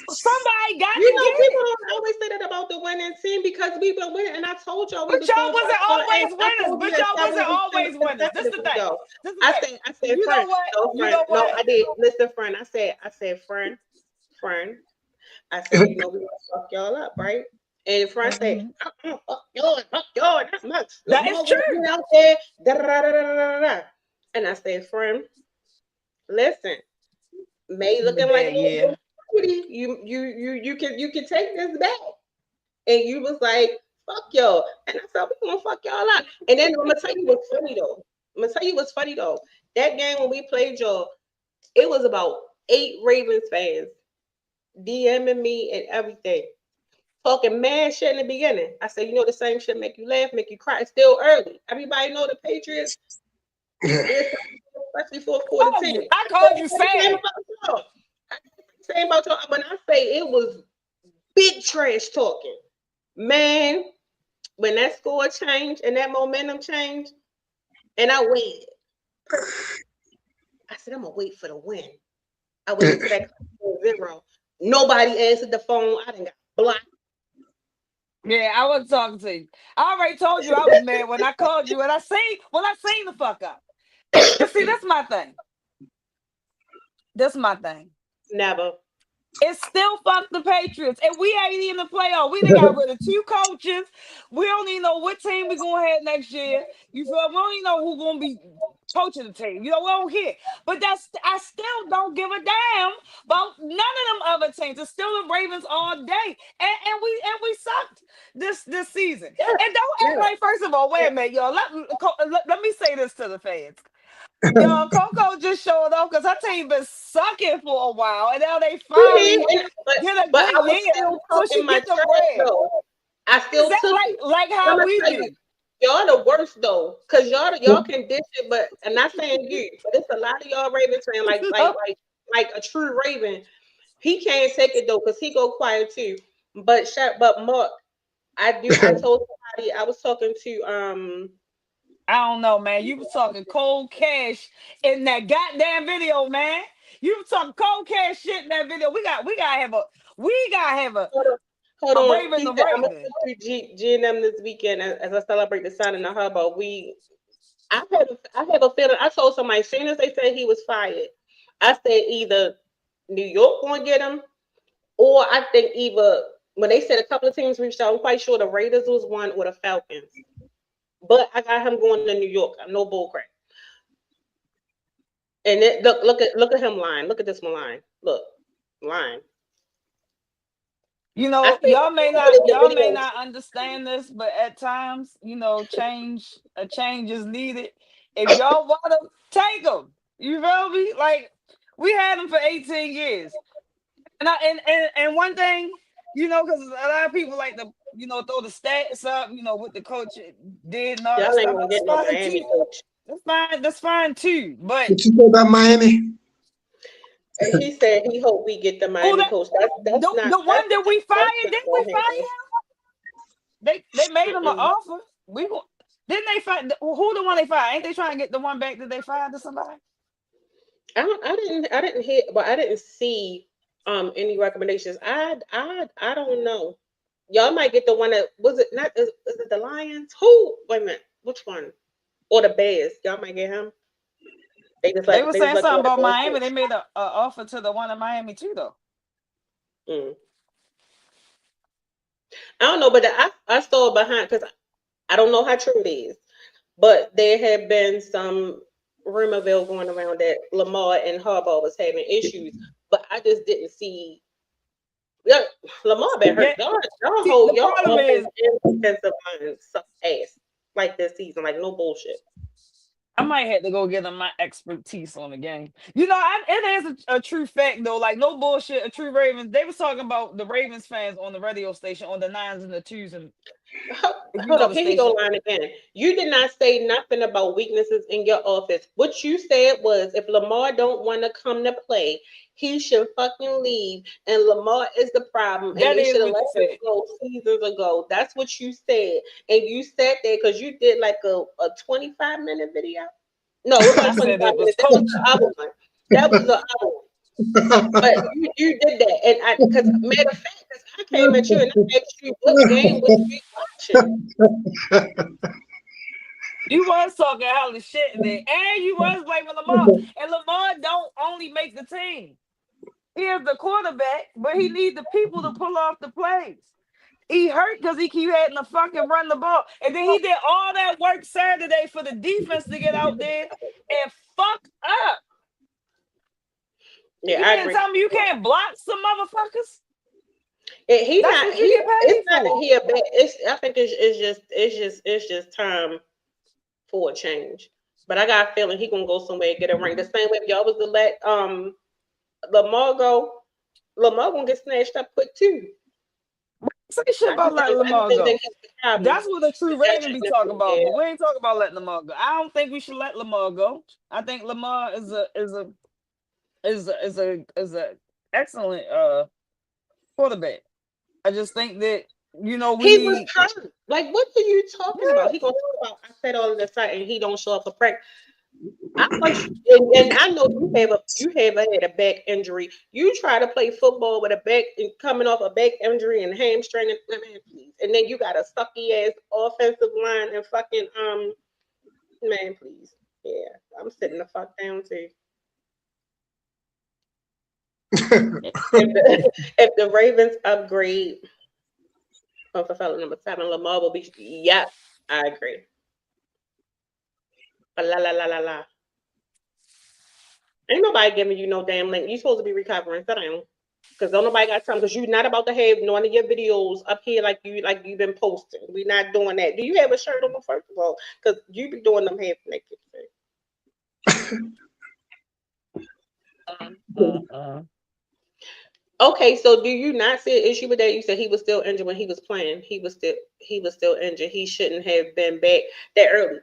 somebody got you to know, get people it. don't always say that about the winning team because we've been winning. And I told y'all we But was y'all going for wasn't our always ass. I winners. told you But that y'all wasn't 7 weeks always winners. This the consecutively thing. though. This the thing. I said, You know friend, what? no, You friend, know no, what? I did. Listen, friend, I said, friend. I said, you know, we gonna fuck y'all up, right? And friend said, Mhm. fuck y'all, not much. That is Lamar would have true. been out there, da da da da da da. And I said, friend, listen, May But looking like a that, little yeah. cutie. You can take this back. And you was like, fuck y'all. And I said, we gonna fuck y'all up. And then I'm gonna tell you what's funny though. I'm gonna tell you what's funny though. That game when we played y'all, it was about 8 Ravens fans DMing me and everything. Talking mad shit in the beginning. I said, you know the same shit make you laugh, make you cry. It's still early. Everybody know the Patriots is especially fourth quarter Oh, team. I called you Same fat. about y'all. Same about y'all. When I say it was big trash talking, man, when that score changed and that momentum changed, and I waited. I said, I'm gonna wait for the win. I waited to that 0. Nobody answered the phone. I didn't got blocked. Yeah, I wasn't talking to you. I already told you I was mad when I called you and I seen the fuck up. And see, that's my thing. That's my thing. Never. It's still fuck the Patriots, and we ain't even in the playoff. We done got rid of 2 coaches. We don't even know what team we gonna have next year. You feel? We don't even know who gonna be coaching the team. You know, we don't care. But I still don't give a damn about none of them other teams. It's still the Ravens all day, and we sucked this season. Yeah, And don't act yeah. like, first of all, wait a minute, y'all. Let me say this to the fans. Yo, Coco just showed up because her team been sucking for a while, and now they We did, finally get a but good I was year, still so talking she my get the trash bread. though. I Is still that took it. like I'm how gonna we tell you, do? y'all the worst though, cause y'all can dish it, but I'm not saying you, but it's a lot of y'all Ravens fans like a true Raven. He can't take it though, cause he go quiet too. But Mark, I told somebody I was talking to I don't know, man. You was talking cold cash in that goddamn video, man. You was talking cold cash shit in that video. We gotta have hold on, hold a on. Raven He the said I'm gonna Raven. do G&M this weekend as I celebrate the sign in the harbor. I have a feeling. I told somebody as soon as they said he was fired, I said either New York gonna get him, or I think either when they said a couple of teams reached out, I'm quite sure the Raiders was one or the Falcons. But I got him going to New York. No bull crap. And look at him lying. Look at this line. Look, lying. You I know, think the y'all may video. not understand this, but at times, a change is needed. If y'all want them, take them. You feel me? Like, we had them for 18 years. And one thing, because a lot of people like to, throw the stats up, what the coach did and all that Y'all ain't stuff. gonna That's get no fine Miami too. coach. That's fine too. But What you say about Miami? He said he hope we get the who Miami that coach. That's not the one that we that's fired, not didn't we gonna fire happen. him? They made him an Mm-mm. offer. Didn't they fire who the one they fired? Ain't they trying to get the one back that they fired to somebody? I didn't hear, but I didn't see any recommendations. I don't know. Y'all might get the one that was it not is it the Lions? Who? Wait a minute, which one? Or the Bears? Y'all might get him. They were They just saying let something the about Bears Miami. They coach. made a offer to the one in Miami too, though. Mm. I don't know, but I saw behind because I don't know how true it is, but there had been some rumorville going around that Lamar and Harbaugh was having issues, but I just didn't see. Yeah, Lamar been Yeah. hurt. Y'all See, the hold y'all problem offense is and defensive line suck ass like this season, like no bullshit. I might have to go get my expertise on the game. It is a true fact though. Like, no bullshit. A true Ravens. They was talking about the Ravens fans on the radio station on the nines and the twos, and if you Hold know up, the here he go station. line again. You did not say nothing about weaknesses in your office. What you said was if Lamar don't want to come to play, he should fucking leave. And Lamar is the problem, and That they is should have what let you him said. go seasons ago. That's what you said, and you sat there because you did like a 25-minute video. No, it I wasn't said 25 it was minutes. That was coaching. the other one. That was the other one. But you did that, and I because matter of fact, 'cause I came at you and I asked you what game was you watching. You was talking hella shit there, and you was blaming Lamar. And Lamar don't only make the team. He is the quarterback, but he needs the people to pull off the plays. He hurt because he keep having to fucking run the ball. And then he did all that work Saturday for the defense to get out there and fuck up. Yeah, You I mean to agree. tell me you can't block some motherfuckers? And he That's not what you he. get It's paid not that for. he a bad. I think it's just time for a change. But I got a feeling he gonna go somewhere and get a ring. The same way if y'all was to let Lamar go, Lamar gonna get snatched up quick too. Say shit about letting I just Lamar think that go. he's the problem. That's what the true It's that Raven be treatment talking food, about, yeah. but we ain't talking about letting Lamar go. I don't think we should let Lamar go. I think Lamar is a excellent quarterback. I just think that we He was need. hurt. Like, what are you talking Yeah. about? He gonna talk about I said all of this and he don't show up for practice. I want you, and I know you have had a back injury. You try to play football with a back and coming off a back injury and hamstring, and man, please. And then you got a sucky ass offensive line and fucking man, please. Yeah, I'm sitting the fuck down too. If the Ravens upgrade for fellow number 7, Lamar will be. Yep, I agree. La la la la la. Ain't nobody giving you no damn link. You supposed to be recovering. Sit down. Because don't nobody got time. Because you're not about to have none of your videos up here like you've been posting. We're not doing that. Do you have a shirt on first of all? Because you be doing them half naked. Okay, so do you not see an issue with that? You said he was still injured when he was playing. He was still injured. He shouldn't have been back that early.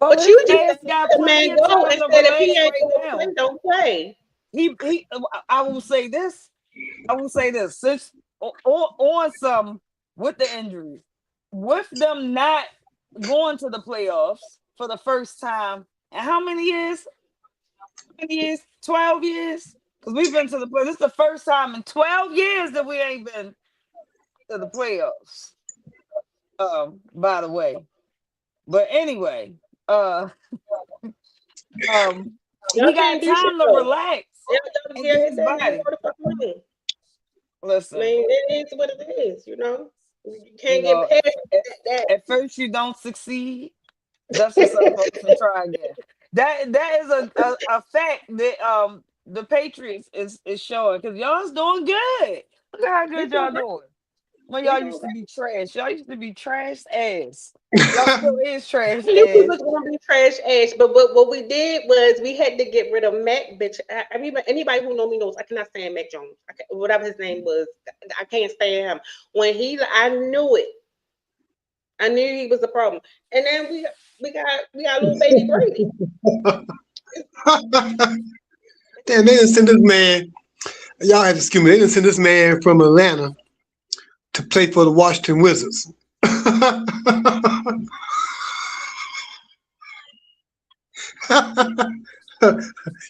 Well, But his you just ass let got the plenty man of go time and to said if he relax ain't right gonna play, now. don't play. He. I will say this. I will say this. Since on some with the injuries, with them not going to the playoffs for the first time, and how many years? 12 years? Because we've been to the playoffs. This is the first time in 12 years that we ain't been to the playoffs. By the way. But anyway, he Y'all got can't do shit time to though. relax and Yeah, get get his that nigga body. go to fucking room. I Listen, mean, it is what it is, you know. You you can't get know, past at, that. at first you don't succeed, dust yourself off and try again. That is a fact that the Patriots is showing because y'all's doing good. Look at how We good doing y'all great. doing. When We y'all doing used to great. be trash. Y'all used to be trash ass. Y'all still is trash I knew we ass. was gonna be trash ass, but what we did was we had to get rid of Mac, bitch. Anybody who know me knows I cannot stand Mac Jones. Whatever his name was, I can't stand him. I knew it. I knew he was the problem. And then we got little baby Brady. Damn, they didn't send this man. Y'all have to excuse me. They didn't send this man from Atlanta to play for the Washington Wizards.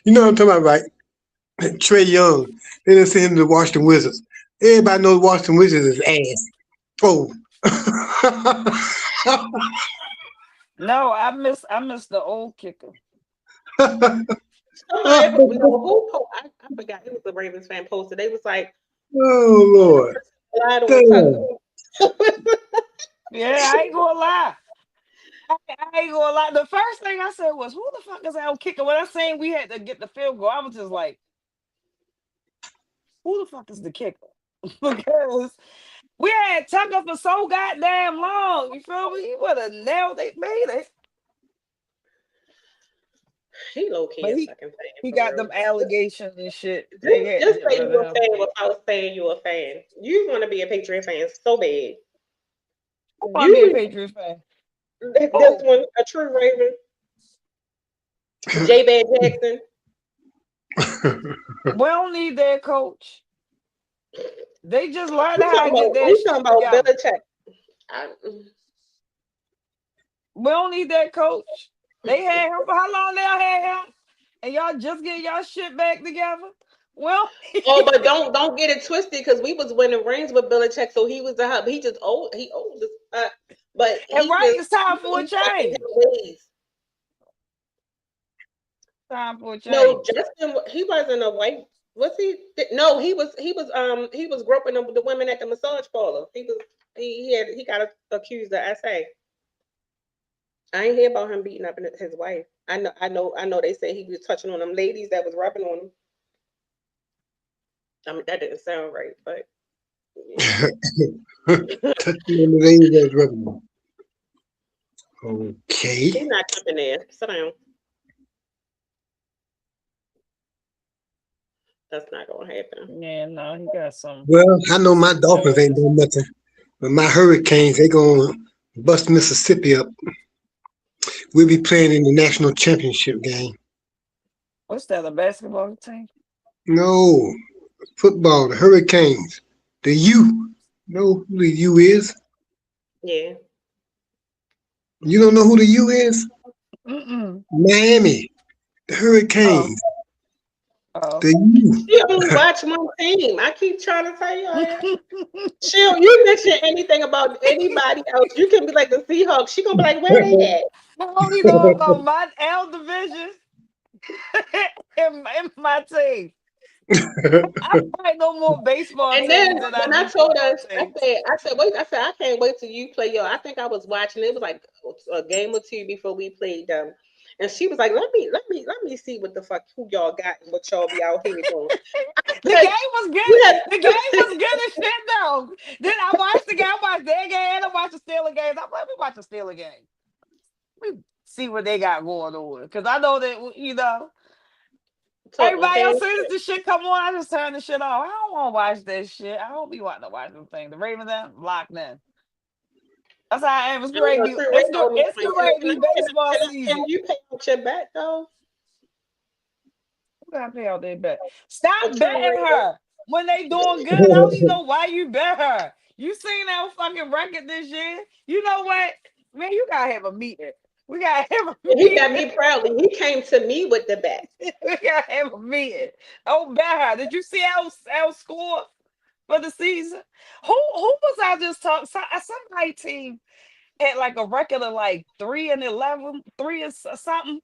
You know what I'm talking about, right? Trey Young. They didn't send him to the Washington Wizards. Everybody knows Washington Wizards is ass. Oh. No, I miss the old kicker. Somebody, no, I forgot. It was the Ravens fan posted. They was like, Oh Lord. lied on Damn. Tucker. Yeah, I ain't gonna lie. I ain't gonna lie. The first thing I said was, "Who the fuck is our kicker?" When I saying we had to get the field goal, I was just like, "Who the fuck is the kicker?" Because we had Tucker for so goddamn long. You feel me? He would have nailed it, made it. He low key But a he fucking fan he for got real. them allegations and shit. They Just, had to just get say rid you of a him. fan without saying you a fan. You want to be a Patriot fan so bad. I want to be a You Patriots fan. this Oh, one a true Raven. J. Bad Jackson. we don't need their coach. They just learned We how talking to get about their we talking shit about together. Belichick. I, We don't need that coach. They had him for how long? They had him, and y'all just get y'all shit back together. Well, oh, but don't get it twisted because we was winning rings with Belichick, so he was the hub. He just old. He old as but and he right, just it's time for a he stuck in his change. ways. Time for a No, change. Justin, he wasn't a white. Was he? No, he was groping the women at the massage parlor. He got accused of SA. I ain't hear about him beating up his wife. I know. They say he was touching on them ladies that was rubbing on him. I mean, that didn't sound right, but yeah. Touching on the lady that's revenue. Okay. He's not coming there. Sit down. That's not gonna happen. Yeah, no, he got some Well, I know my Dolphins ain't charges. doing nothing, but my Hurricanes, they gonna bust Mississippi up. We'll be playing in the national championship game. What's that? A basketball team? No, football, the Hurricanes, the U. Know who the U is? Yeah. You don't know who the U is? Mm-mm. Miami, the Oh, Hurricanes, oh. the U. She only watch one team. I keep trying to tell you that. You mention anything about anybody else, you can be like the Seahawks. She gonna be like, where they at? I only know about my L division in my team. I probably know more baseball And then teams than I when I do told football her, teams. wait, I said, I can't wait till you play your. I think I was watching. It was like a game or two before we played them, and she was like, let me see what the fuck who y'all got and what y'all be out here doing. The Like, game was you good. had, The game was good as shit though. Then I watched the game. I watched their game. And I watched the Steeler games. I'm like, we watch the Steeler game. We see what they got going on. Because I know that, talking everybody else, cash. as soon as the shit come on, I just turn the shit off. I don't want to watch that shit. I don't be wanting to watch them things. The Ravens, them locked in. That's how I am. It's I don't great. know, Trey, wait on me. It's great. Be baseball Can season. you pay out your bet though? Who gotta pay out their bet? Stop Trey betting Rager. her when they doing good. I don't even know why you bet her. You seen that fucking record this year? You know what? Man, you gotta have a meeting. We gotta have a And he got meeting. me proudly. He came to me with the bet. We gotta have a meeting. Oh, bet her. Did you see L score for the season? Who was I just talking? Somebody team had like a record of like 3-11, something.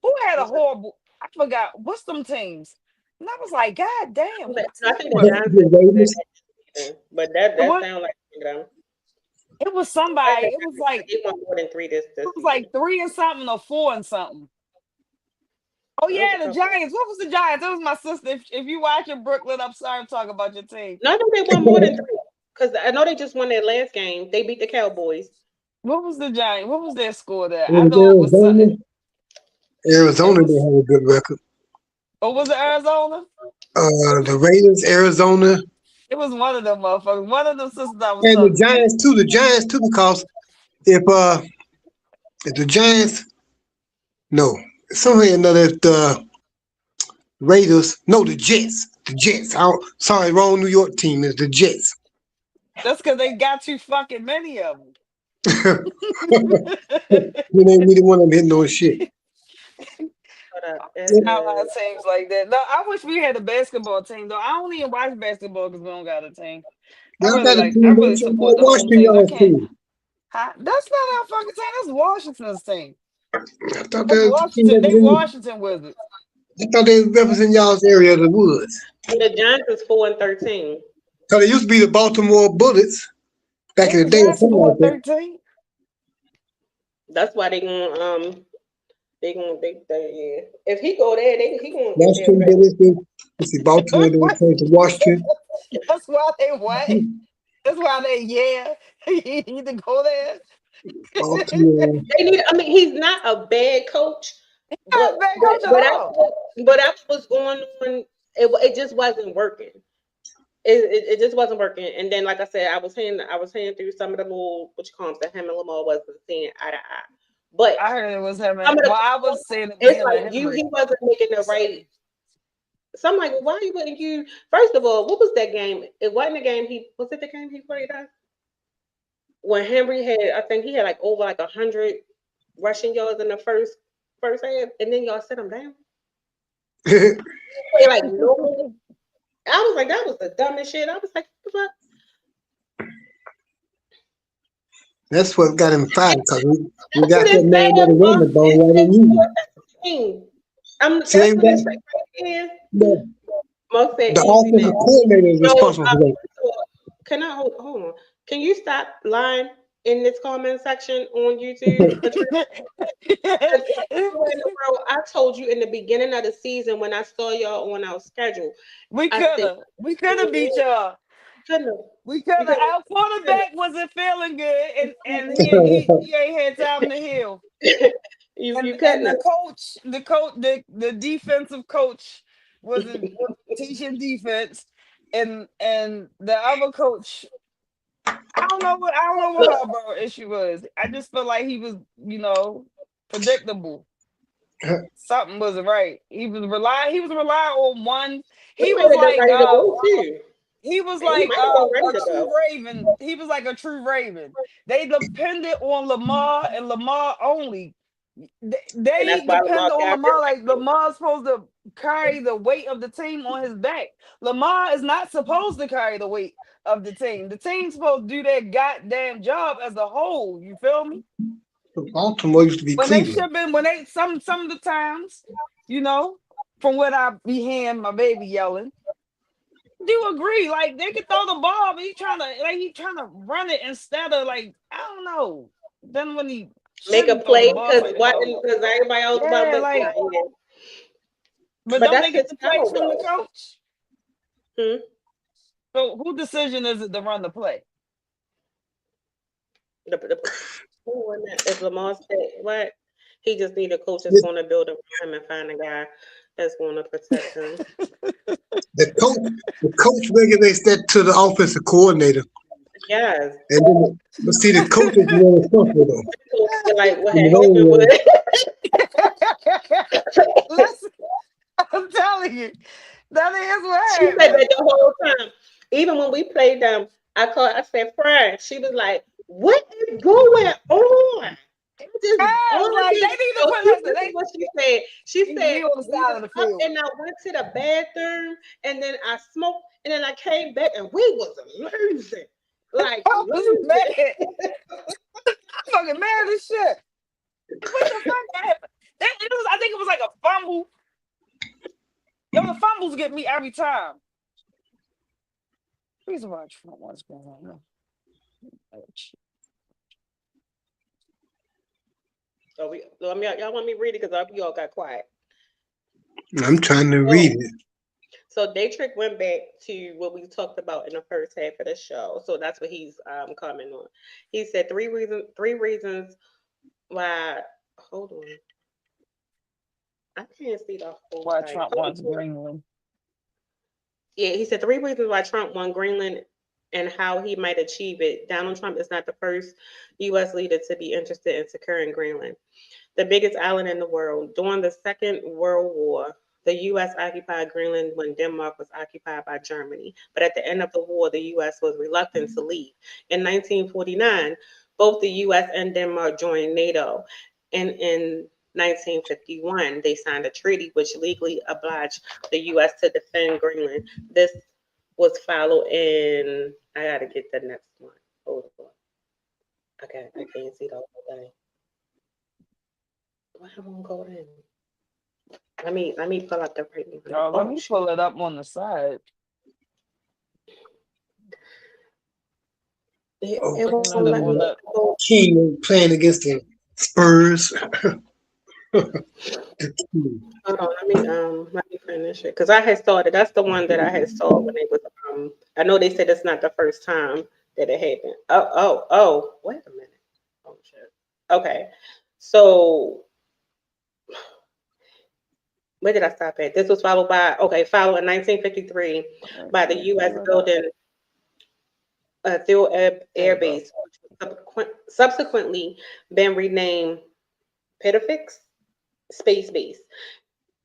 Who had a horrible? I forgot. What's them teams? And I was like, God damn, who I team think the was it? Giants The did that Ravens. season, but that What? sounds like them. It was I somebody. think they won more than three It this was season. like 3 and something or 4 and something. Oh That was a yeah, the tough one. Giants. What was the Giants? It was my sister. If you watching Brooklyn, I'm sorry to talk about your team. No, I think they won more than three because I know they just won their last game. They beat the Cowboys. What was the Giants? What was their score there? It I was know it was something. Arizona. It Arizona, they was. have a good record. Or was it Arizona? The Raiders, Arizona, It was one of them motherfuckers. One of them sisters I was and the talking to. Giants too. The Giants too, because if uh if the Giants no somehow or another if the Raiders no the Jets. Sorry, wrong New York team is the Jets. That's because they got too fucking many of them. You ain't neither one of them hitting no shit. Hold up. It See how our is. teams like that. No, I wish we had a basketball team though. I don't even watch basketball because we don't got a team. Y'all got a I team, don't really you? support the home Washington teams. I y'all's can't. team. That's not our fucking team. That's Washington's team. I thought That's that team Washington. They represented. Washington Wizards. I thought they represent y'all's area of the woods. The Giants is 4-13. Cause it used to be the Baltimore Bullets back They in the the day or Giants something four like and that. 13. That's why they gonna yeah. If he go there, he gonna get there. Washington Bullets. Let's see, Baltimore. They came to Washington. That's why they what? That's why they you need to go there. Baltimore. They need. I mean, he's not a bad coach, Not a bad coach at all. but I was going on. It just wasn't working. It just wasn't working. And then, like I said, I was hearing through some of the little what you call them, that him and Lamar wasn't seeing eye to eye. But I heard it was him. some of Well, the I was saying it was it's him like and he Henry. wasn't making the right. So I'm like, well, why wouldn't you? First of all, what was that game? It wasn't a game. He was it the game he played us when Henry had. I think he had like over like 100 rushing yards in the first half, and then y'all sit him down. Play like no. I was like, that was the dumbest shit. I was like, what That's what got him fired. Cause we that's got what that it man said, that run the Mark. ball It right said in you. 4-13. See, That's what it said right there. the, Mark said the easy offensive now. coordinator is So, responsible for that. can I hold on? Can you stop lying in this comment section on YouTube? Because everywhere in the world, I told you in the beginning of the season when I saw y'all on our schedule, we I could said, have. We could have beat y'all. couldn't have, We could you have. couldn't Our have, quarterback wasn't feeling good, and you he ain't had time to heal. you And couldn't have. the coach, the defensive coach wasn't teaching defense, and the other coach, I don't know what Look, Harbaugh issue was. I just feel like he was, predictable. Something wasn't right. He was relying on one. he He might was have been like ready to go too. he was He like might have been ready a to true go. Raven. He was like a true Raven. They depended on Lamar and Lamar only. And They that's why depend Lamar on got Lamar, like hurt. Lamar's supposed to carry the weight of the team on his back. Lamar is not supposed to carry the weight of the team. The team's supposed to do their goddamn job as a whole. You feel me? Baltimore used to be When they Cleveland. should been, when they some of the times, you know, from what I be hearing my baby yelling, do agree. Like they could throw the ball, but he trying to run it instead of like, I don't know. Then when he Make a shouldn't throw the play ball, it's because like, what? oh Because everybody else about yeah, to like, but But don't that's they get his the plays style from the though. coach? Hmm? So who decision is it to run the play? The who won that? If Lamar said what? He just need a coach that's The, going to build around him and find a guy that's going to protect him. the coach regulates that to the offensive coordinator, Yes. and then but see the coach is more responsible though. Coach feel like what In had the happened long with Listen, I'm telling you, that is what she said happened. that the whole time. Even when we played them, I said, Fred. She was like, what is going on? It just I all was like, they this. need to So put, she, listen, this is what she said. She said he on the we side was of the up field. and I went to the bathroom and then I smoked and then I came back and we was losing. Like I was losing. mad. I'm fucking mad as shit. What the fuck happened? I think it was like a fumble. Yo, the fumbles get me every time. Please watch from what's going on. So y'all want me to read it because we all got quiet. I'm trying to read Oh, it. so Daytrick went back to what we talked about in the first half of the show. So that's what he's commenting on. He said three reasons why. Hold on, I can't see the whole Why thing. Trump wants Greenland. Yeah, he said three reasons why Trump won Greenland and how he might achieve it. Donald Trump is not the first U.S. leader to be interested in securing Greenland, the biggest island in the world. During the Second World War, the U.S. occupied Greenland when Denmark was occupied by Germany. But at the end of the war, the U.S. was reluctant to leave. In 1949, both the U.S. and Denmark joined NATO. And in 1951, they signed a treaty which legally obliged the U.S. to defend Greenland. This was followed in, I got to get the next one. Hold on. Okay, I can't see the whole thing. Why won't go in? Let me pull out the right one. Yo, let Oh me shit. pull it up on the side. Oh, It won't Looking at it let on me the go. King playing against the Spurs. The King. Hold on, let me finish it. Because I had started, that's the one that I had saw when it was I know they said it's not the first time that it happened. Oh, wait a minute. Oh shit. Okay. So where did I stop at? This was followed in 1953 by the US pull it up. building Thiel There Air you go. Base, which subsequently been renamed Pitafix Space Base.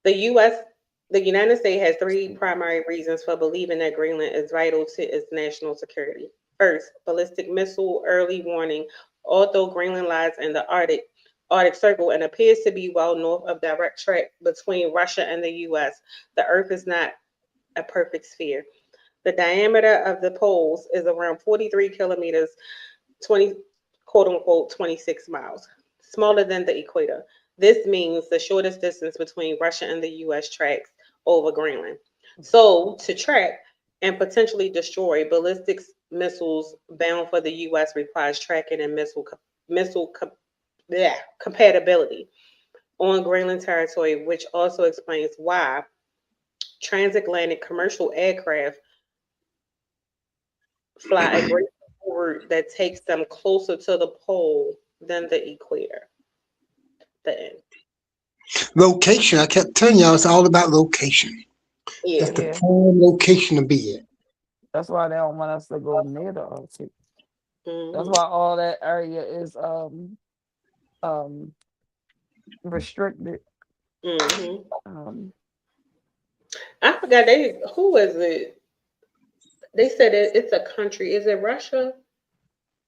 The U.S. The United States has three primary reasons for believing that Greenland is vital to its national security. First, ballistic missile early warning. Although Greenland lies in the Arctic Circle and appears to be well north of direct track between Russia and the U.S., the Earth is not a perfect sphere. The diameter of the poles is around 43 kilometers, 20 quote unquote 26 miles, smaller than the equator. This means the shortest distance between Russia and the US tracks over Greenland. So, to track and potentially destroy ballistic missiles bound for the US requires tracking and missile compatibility on Greenland territory, which also explains why transatlantic commercial aircraft fly a great route that takes them closer to the pole than the equator. The end. Location. I kept telling y'all it's all about location. Yeah. That's the Yeah, prime location to be at. that's why they don't want us to go near the Arctic. That's Hmm. why all that area is um restricted. Hmm. Um, I forgot who was it? They said it's a country. Is it Russia?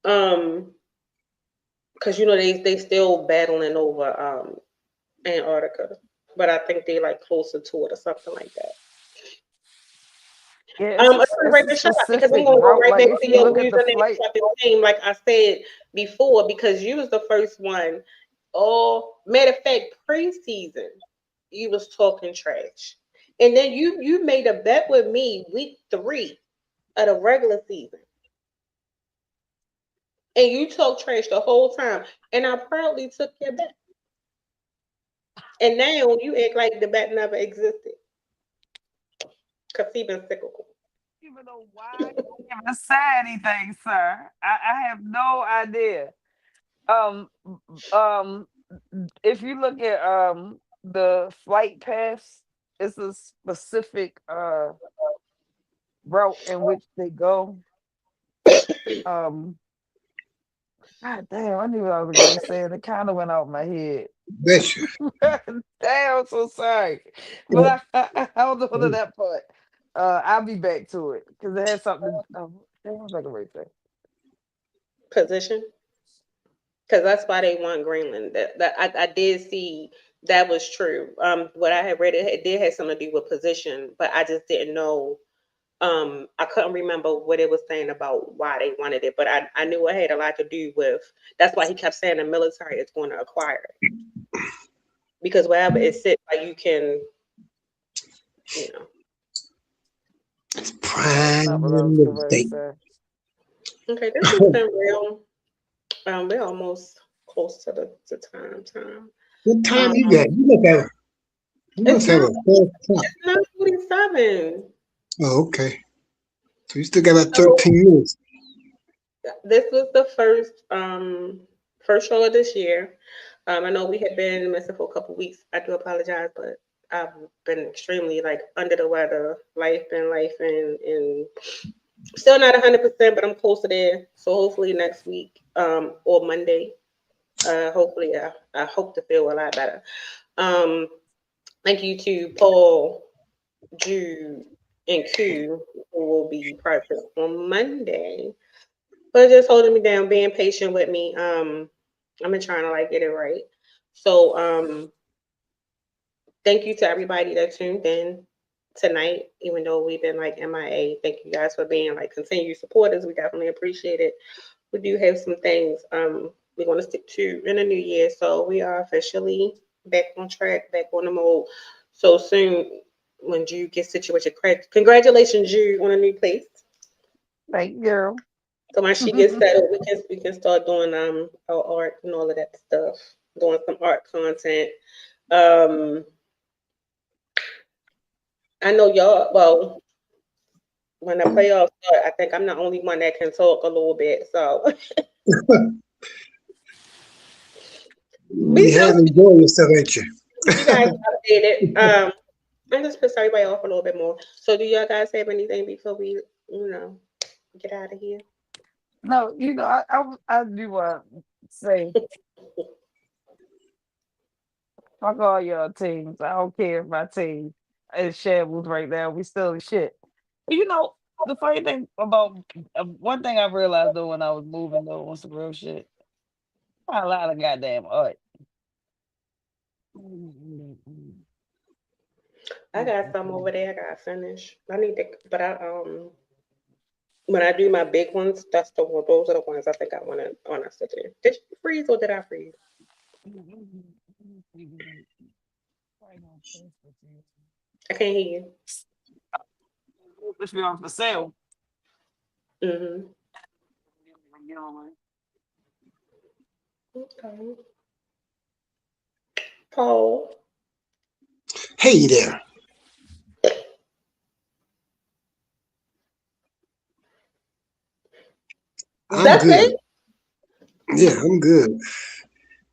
Um, because they still battling over Antarctica, but I think they like closer to it or something like that. yeah, I'm gonna it's write a the shot because I'm specific gonna go route. right Like back if to you your look at the username flight, fucking name, like I said before, because you was the first one. Oh, matter of fact, preseason, you was talking trash, and then you made a bet with me week 3 of the regular season, and you talked trash the whole time, and I proudly took your bet, and now you act like the bet never existed because he been cyclical. even know why you even say anything, sir. I have no idea. Um, um, if you look at the flight paths, it's a specific route in which they go. Um, God damn, I knew what I was gonna say, and it kind of went out my head. Bless you. Damn, I'm so sorry, but Yeah. I don't know to that part. I'll be back to it because it has something. Damn, what was I gonna say? Position. Because that's why they want Greenland. That I did see that was true. What I had read, it did have something to do with position, but I just didn't know. I couldn't remember what it was saying about why they wanted it, but I knew it had a lot to do with. That's why he kept saying the military is going to acquire it because wherever it sits, like you can, you know. It's Yeah, that's prime not what I was real gonna estate. say. Okay, this has been real. We're almost close to the time. What time you Um, got? You it's must have not a 4 o'clock. it's not 47. Oh, okay. So you still got about So 13 minutes. this was the first show of this year. I know we had been missing for a couple weeks. I do apologize, but I've been extremely like under the weather. Life and still not 100%, but I'm close to there. So hopefully next week, or Monday, hopefully I hope to feel a lot better. Um, thank you to Paul, Jude, and Q, who will be present on Monday. But just holding me down, being patient with me. I've been trying to like get it right. So thank you to everybody that tuned in tonight, even though we've been like MIA. Thank you guys for being like continued supporters. We definitely appreciate it. We do have some things we're gonna stick to in the new year. So we are officially back on track, back on the mode. So soon when Jude gets situated, congratulations, Jude, on a new place. Thank you. So when she gets settled, we can start doing our art and all of that stuff, doing some art content. Um, I know y'all. Well, when the playoffs start, I think I'm the only one that can talk a little bit. So You be sure have enjoyed yourself, ain't you? keep you guys updated. And just piss everybody off a little bit more. So do y'all guys have anything before we, get out of here? No, I do want to say fuck all y'all teams. I don't care if my team is shambles right now. We still the shit. The funny thing about one thing I realized though when I was moving though on some real shit, a lot of goddamn art. I got some over there. I gotta finish. I need to, but when I do my big ones, those are the ones I think I want to sit there. Did you freeze or did I freeze? I can't hear This be on for sale. you. Okay. Paul. Hey there. I'm That's good. it. Yeah, I'm good.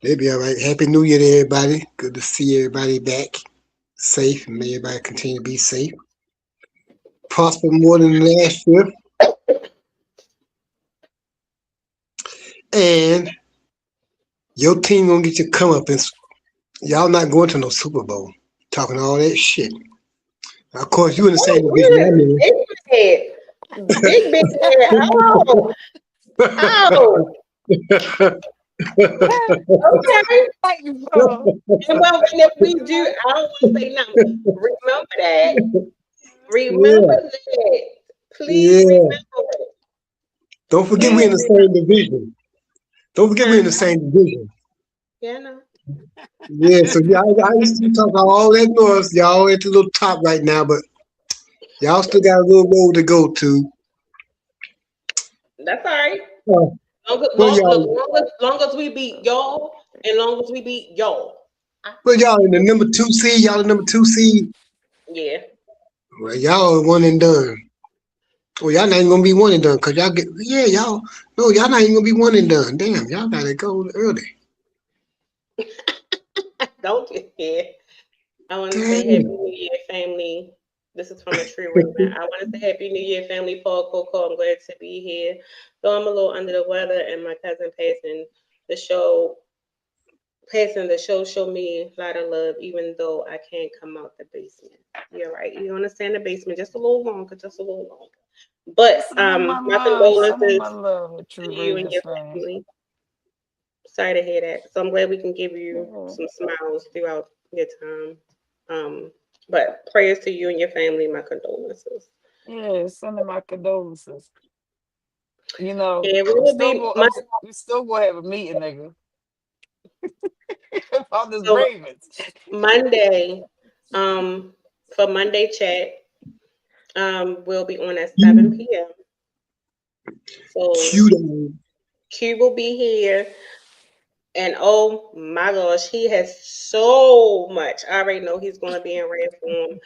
They'll be all right. Happy New Year to everybody. Good to see everybody back safe, and may everybody continue to be safe. prosper more than the last shift, and your team gonna get your comeuppance. Y'all not going to no Super Bowl. Talking all that shit. Of course, you in the same division I'm in. Big head. Oh, oh, okay. Thank you, bro. And well, and if we do, I don't want to say nothing. Remember that. Remember Yeah, that. Please yeah. remember it. Don't forget we in Please the same division. Don't forget we in the remember. same division. Yeah, no. Yeah, so I used to talk about all that noise. Y'all at the little top right now, but y'all still got a little road to go to. That's all right. Uh, well, y'all, Long as we beat y'all, and long as we beat y'all. well, y'all in the number 2 seed. Y'all the number 2 seed. Yeah. Well, y'all are one and done. Well, y'all not even gonna be one and done, cause y'all get y'all. No, y'all not even gonna be one and done. Damn, y'all gotta go early. Don't get scared. I want to say Happy Damn. New Year, family. This is from a tree raven. I want to say Happy New Year, family. Paul Coco, I'm glad to be here. Though I'm a little under the weather, and my cousin passing the show, show me a lot of love, even though I can't come out the basement. You're right. You understand the basement just a little longer, just a little longer. But Sending my my love, sending condolences my love, True to you and Ravens your fan. family. Sorry to hear that. So I'm glad we can give you Yeah. some smiles throughout your time. But prayers to you and your family. My condolences. Yeah, sending my condolences. You know, Yeah, we will be we still gonna have a meeting, nigga, about this so Ravens. Monday. For Monday chat. We'll be on at 7 You, p.m. So you don't. Q will be here. And oh my gosh, he has so much. I already know he's going to be in rare form.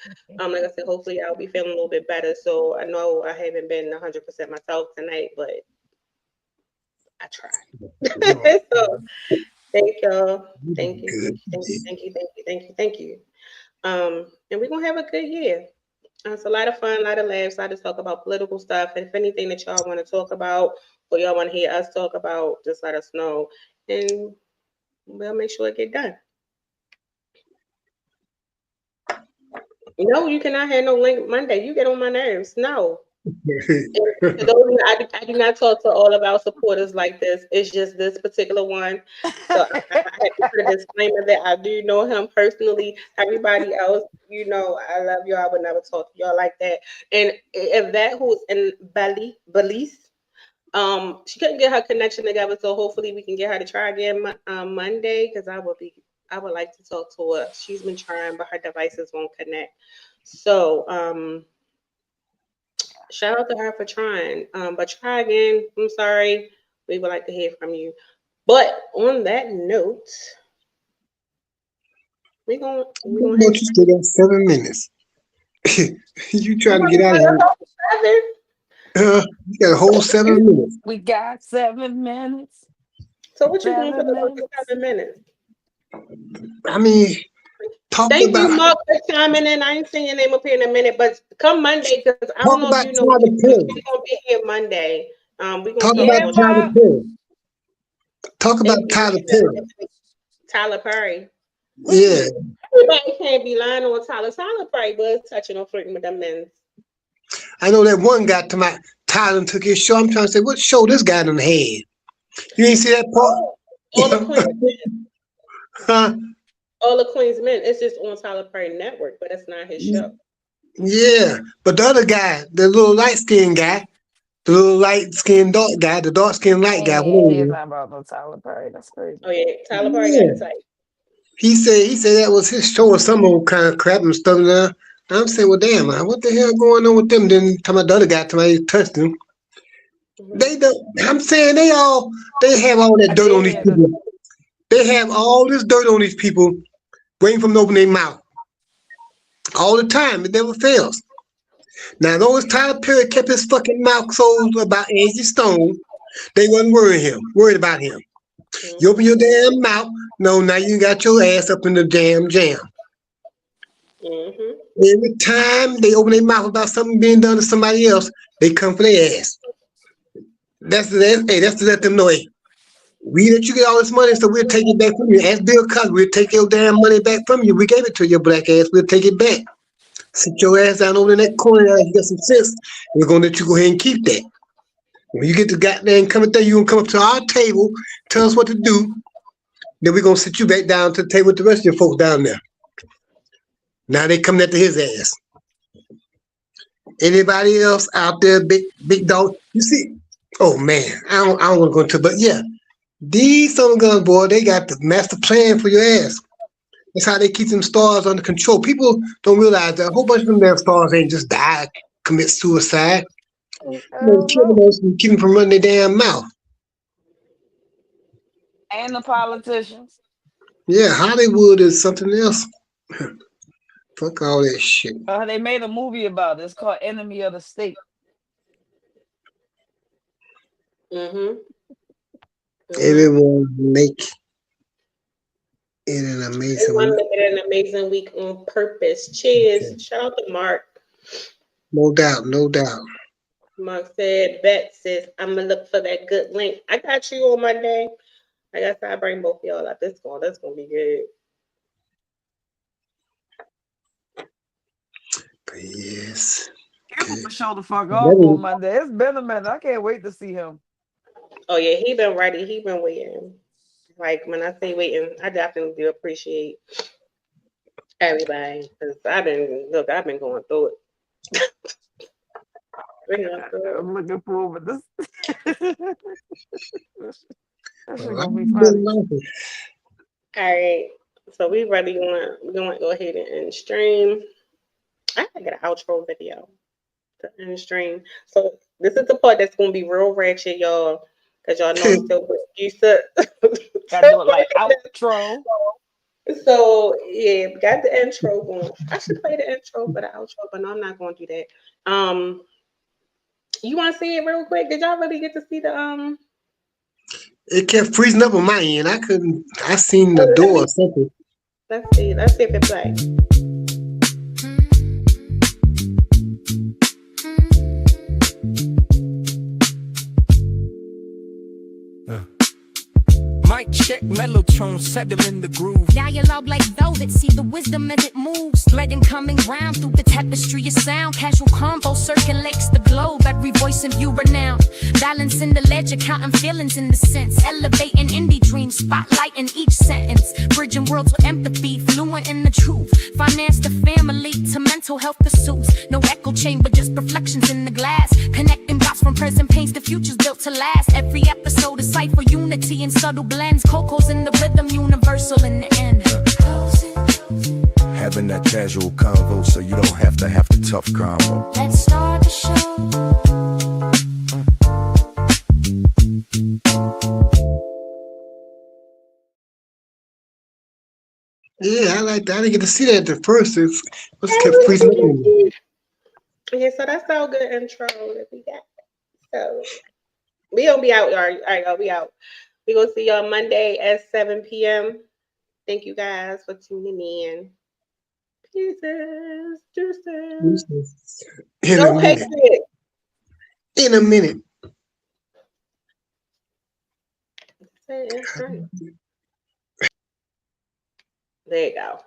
Like I said, hopefully I'll be feeling a little bit better. So I know I haven't been 100% myself tonight, but I tried. So thank y'all. Thank you, Good. thank you, thank you, thank you, thank you, thank you, thank you. And we're gonna have a good year. It's a lot of fun, a lot of laughs, a lot of talk about political stuff. And if anything that y'all want to talk about or y'all want to hear us talk about, just let us know. And we'll make sure it get done. No, you cannot have no link Monday. You get on my nerves. No. And to those of you, I do not talk to all of our supporters like this. It's just this particular one. So I had to put a disclaimer that I do know him personally. Everybody else, I love you. I would never talk to y'all like that. And if that who's in Belize, she couldn't get her connection together, so hopefully we can get her to try again Monday because I would like to talk to her. She's been trying, but her devices won't connect. So shout out to her for trying. But try again. I'm sorry. We would like to hear from you. But on that note, we're gonna But you still got 7 minutes. You trying to get out of here? You got a whole 7 minutes. We got 7 minutes. So what you doing for 7 minutes. 7 minutes? I mean, talk Thank you, about Mark, for chiming in. I ain't seen your name up here in a minute, but come Monday, because I don't talk know if about you know, Tyler we're Perry. gonna be here Monday. We're gonna Talk talk about Yeah, about Tyler Bob. Perry. Talk about Thank you. Tyler Perry. Tyler Perry. Yeah, Everybody can't be lying on Tyler. Tyler Perry was touching on flirting with them men. I know that one guy to my Tyler took his show. I'm trying to say, what show this guy done had? You ain't see that All the part? Queen's Men. Huh? All the Queen's Men. It's just on Tyler Perry Network, but it's not his show. Yeah, but the other guy, the little light skinned guy, the little light skinned dark guy, the dark skinned light guy, whatever He's it is. not about no Tyler Perry. That's crazy. Oh yeah, Tyler Perry got Yeah, the type. he said that was his show or some old kind of crap and stuff. There, I'm saying, well, damn, man, what the hell going on with them? Then talking about the other guy, talking about he touched him. They don't. I'm saying they have all that I dirt on did these hear people. They have all this dirt on these people, waiting for them to open their mouth all the time. It never fails. Now, as long as Tyler Perry kept his fucking mouth closed about Angie Stone, they wasn't worried about him. You open your damn mouth, no, now you got your ass up in the damn jam. Mm-hmm. Every time they open their mouth about something being done to somebody else, they come for their ass. That's to let them know, hey, we let you get all this money, so we'll take it back from you. Ask Bill Cosby, we'll take your damn money back from you. We gave it to your black ass, we'll take it back. Sit your ass down over in that corner and get some sense. We're gonna let you go ahead and keep that. When you get to goddamn coming there, you're gonna come up to our table, tell us what to do. Then we're gonna sit you back down to the table with the rest of your folks down there. Now they coming after his ass. Anybody else out there, big dog? You see? Oh man, I don't want to go into, but yeah, these son of guns, boy, they got the master plan for your ass. That's how they keep them stars under control. People don't realize that a whole bunch of them damn stars ain't just die, commit suicide. They kill them and keep them from running their damn mouth. And the politicians. Yeah, Hollywood is something else. Fuck all that shit. They made a movie about it. It's called Enemy of the State. Everyone make it an amazing Everyone week. make it an amazing week on purpose. Cheers. Shout out to Mark. No doubt, no doubt. Mark said, bet sis, I'm gonna look for that good link. I got you on Monday. I guess I bring both y'all up. That's gonna be good. But yes. He will show the fuck off on Monday. It's been a minute. I can't wait to see him. Oh yeah, he been ready. He been waiting. Like when I say waiting, I definitely do appreciate everybody because I've been going through it. I'm looking forward to this. That's gonna be All funny. right, so we ready. We're gonna go ahead and stream. I gotta get an outro video to end stream. So this is the part that's gonna be real ratchet, y'all, because y'all know I'm still with you. Gotta do it like outro. So yeah, got the intro going. I should play the intro for the outro, but no, I'm not gonna do that. You want to see it real quick? Did y'all really get to see the It kept freezing up on my end. I seen the door or something. Let's see if it plays. Mic check, mellotron, settle in the groove. Dialogue like velvet, see the wisdom as it moves. Threading coming round through the tapestry of sound. Casual convo circulates the globe, every voice in view renowned. Balancing the ledger, counting feelings in the sense. Elevating indie dreams, spotlighting each sentence. Bridging worlds with empathy, fluent in the truth. Finance the family to mental health pursuits. No echo chamber, just reflections in the glass. Connecting dots from present pains to futures built to last. Every episode is sight for unity and subtle blends. Coco's in the rhythm, universal in the end. Having that casual convo so you don't have to have the tough convo. Let's start the show. Yeah, I like that. I didn't get to see that at first. It kept freezing up. Yeah, so that's our good intro that we got. So we gonna be out, y'all. All right, y'all, we out. We gonna see y'all Monday at 7 p.m. Thank you guys for tuning in. Pieces, juices. In a minute. In a minute. There you go.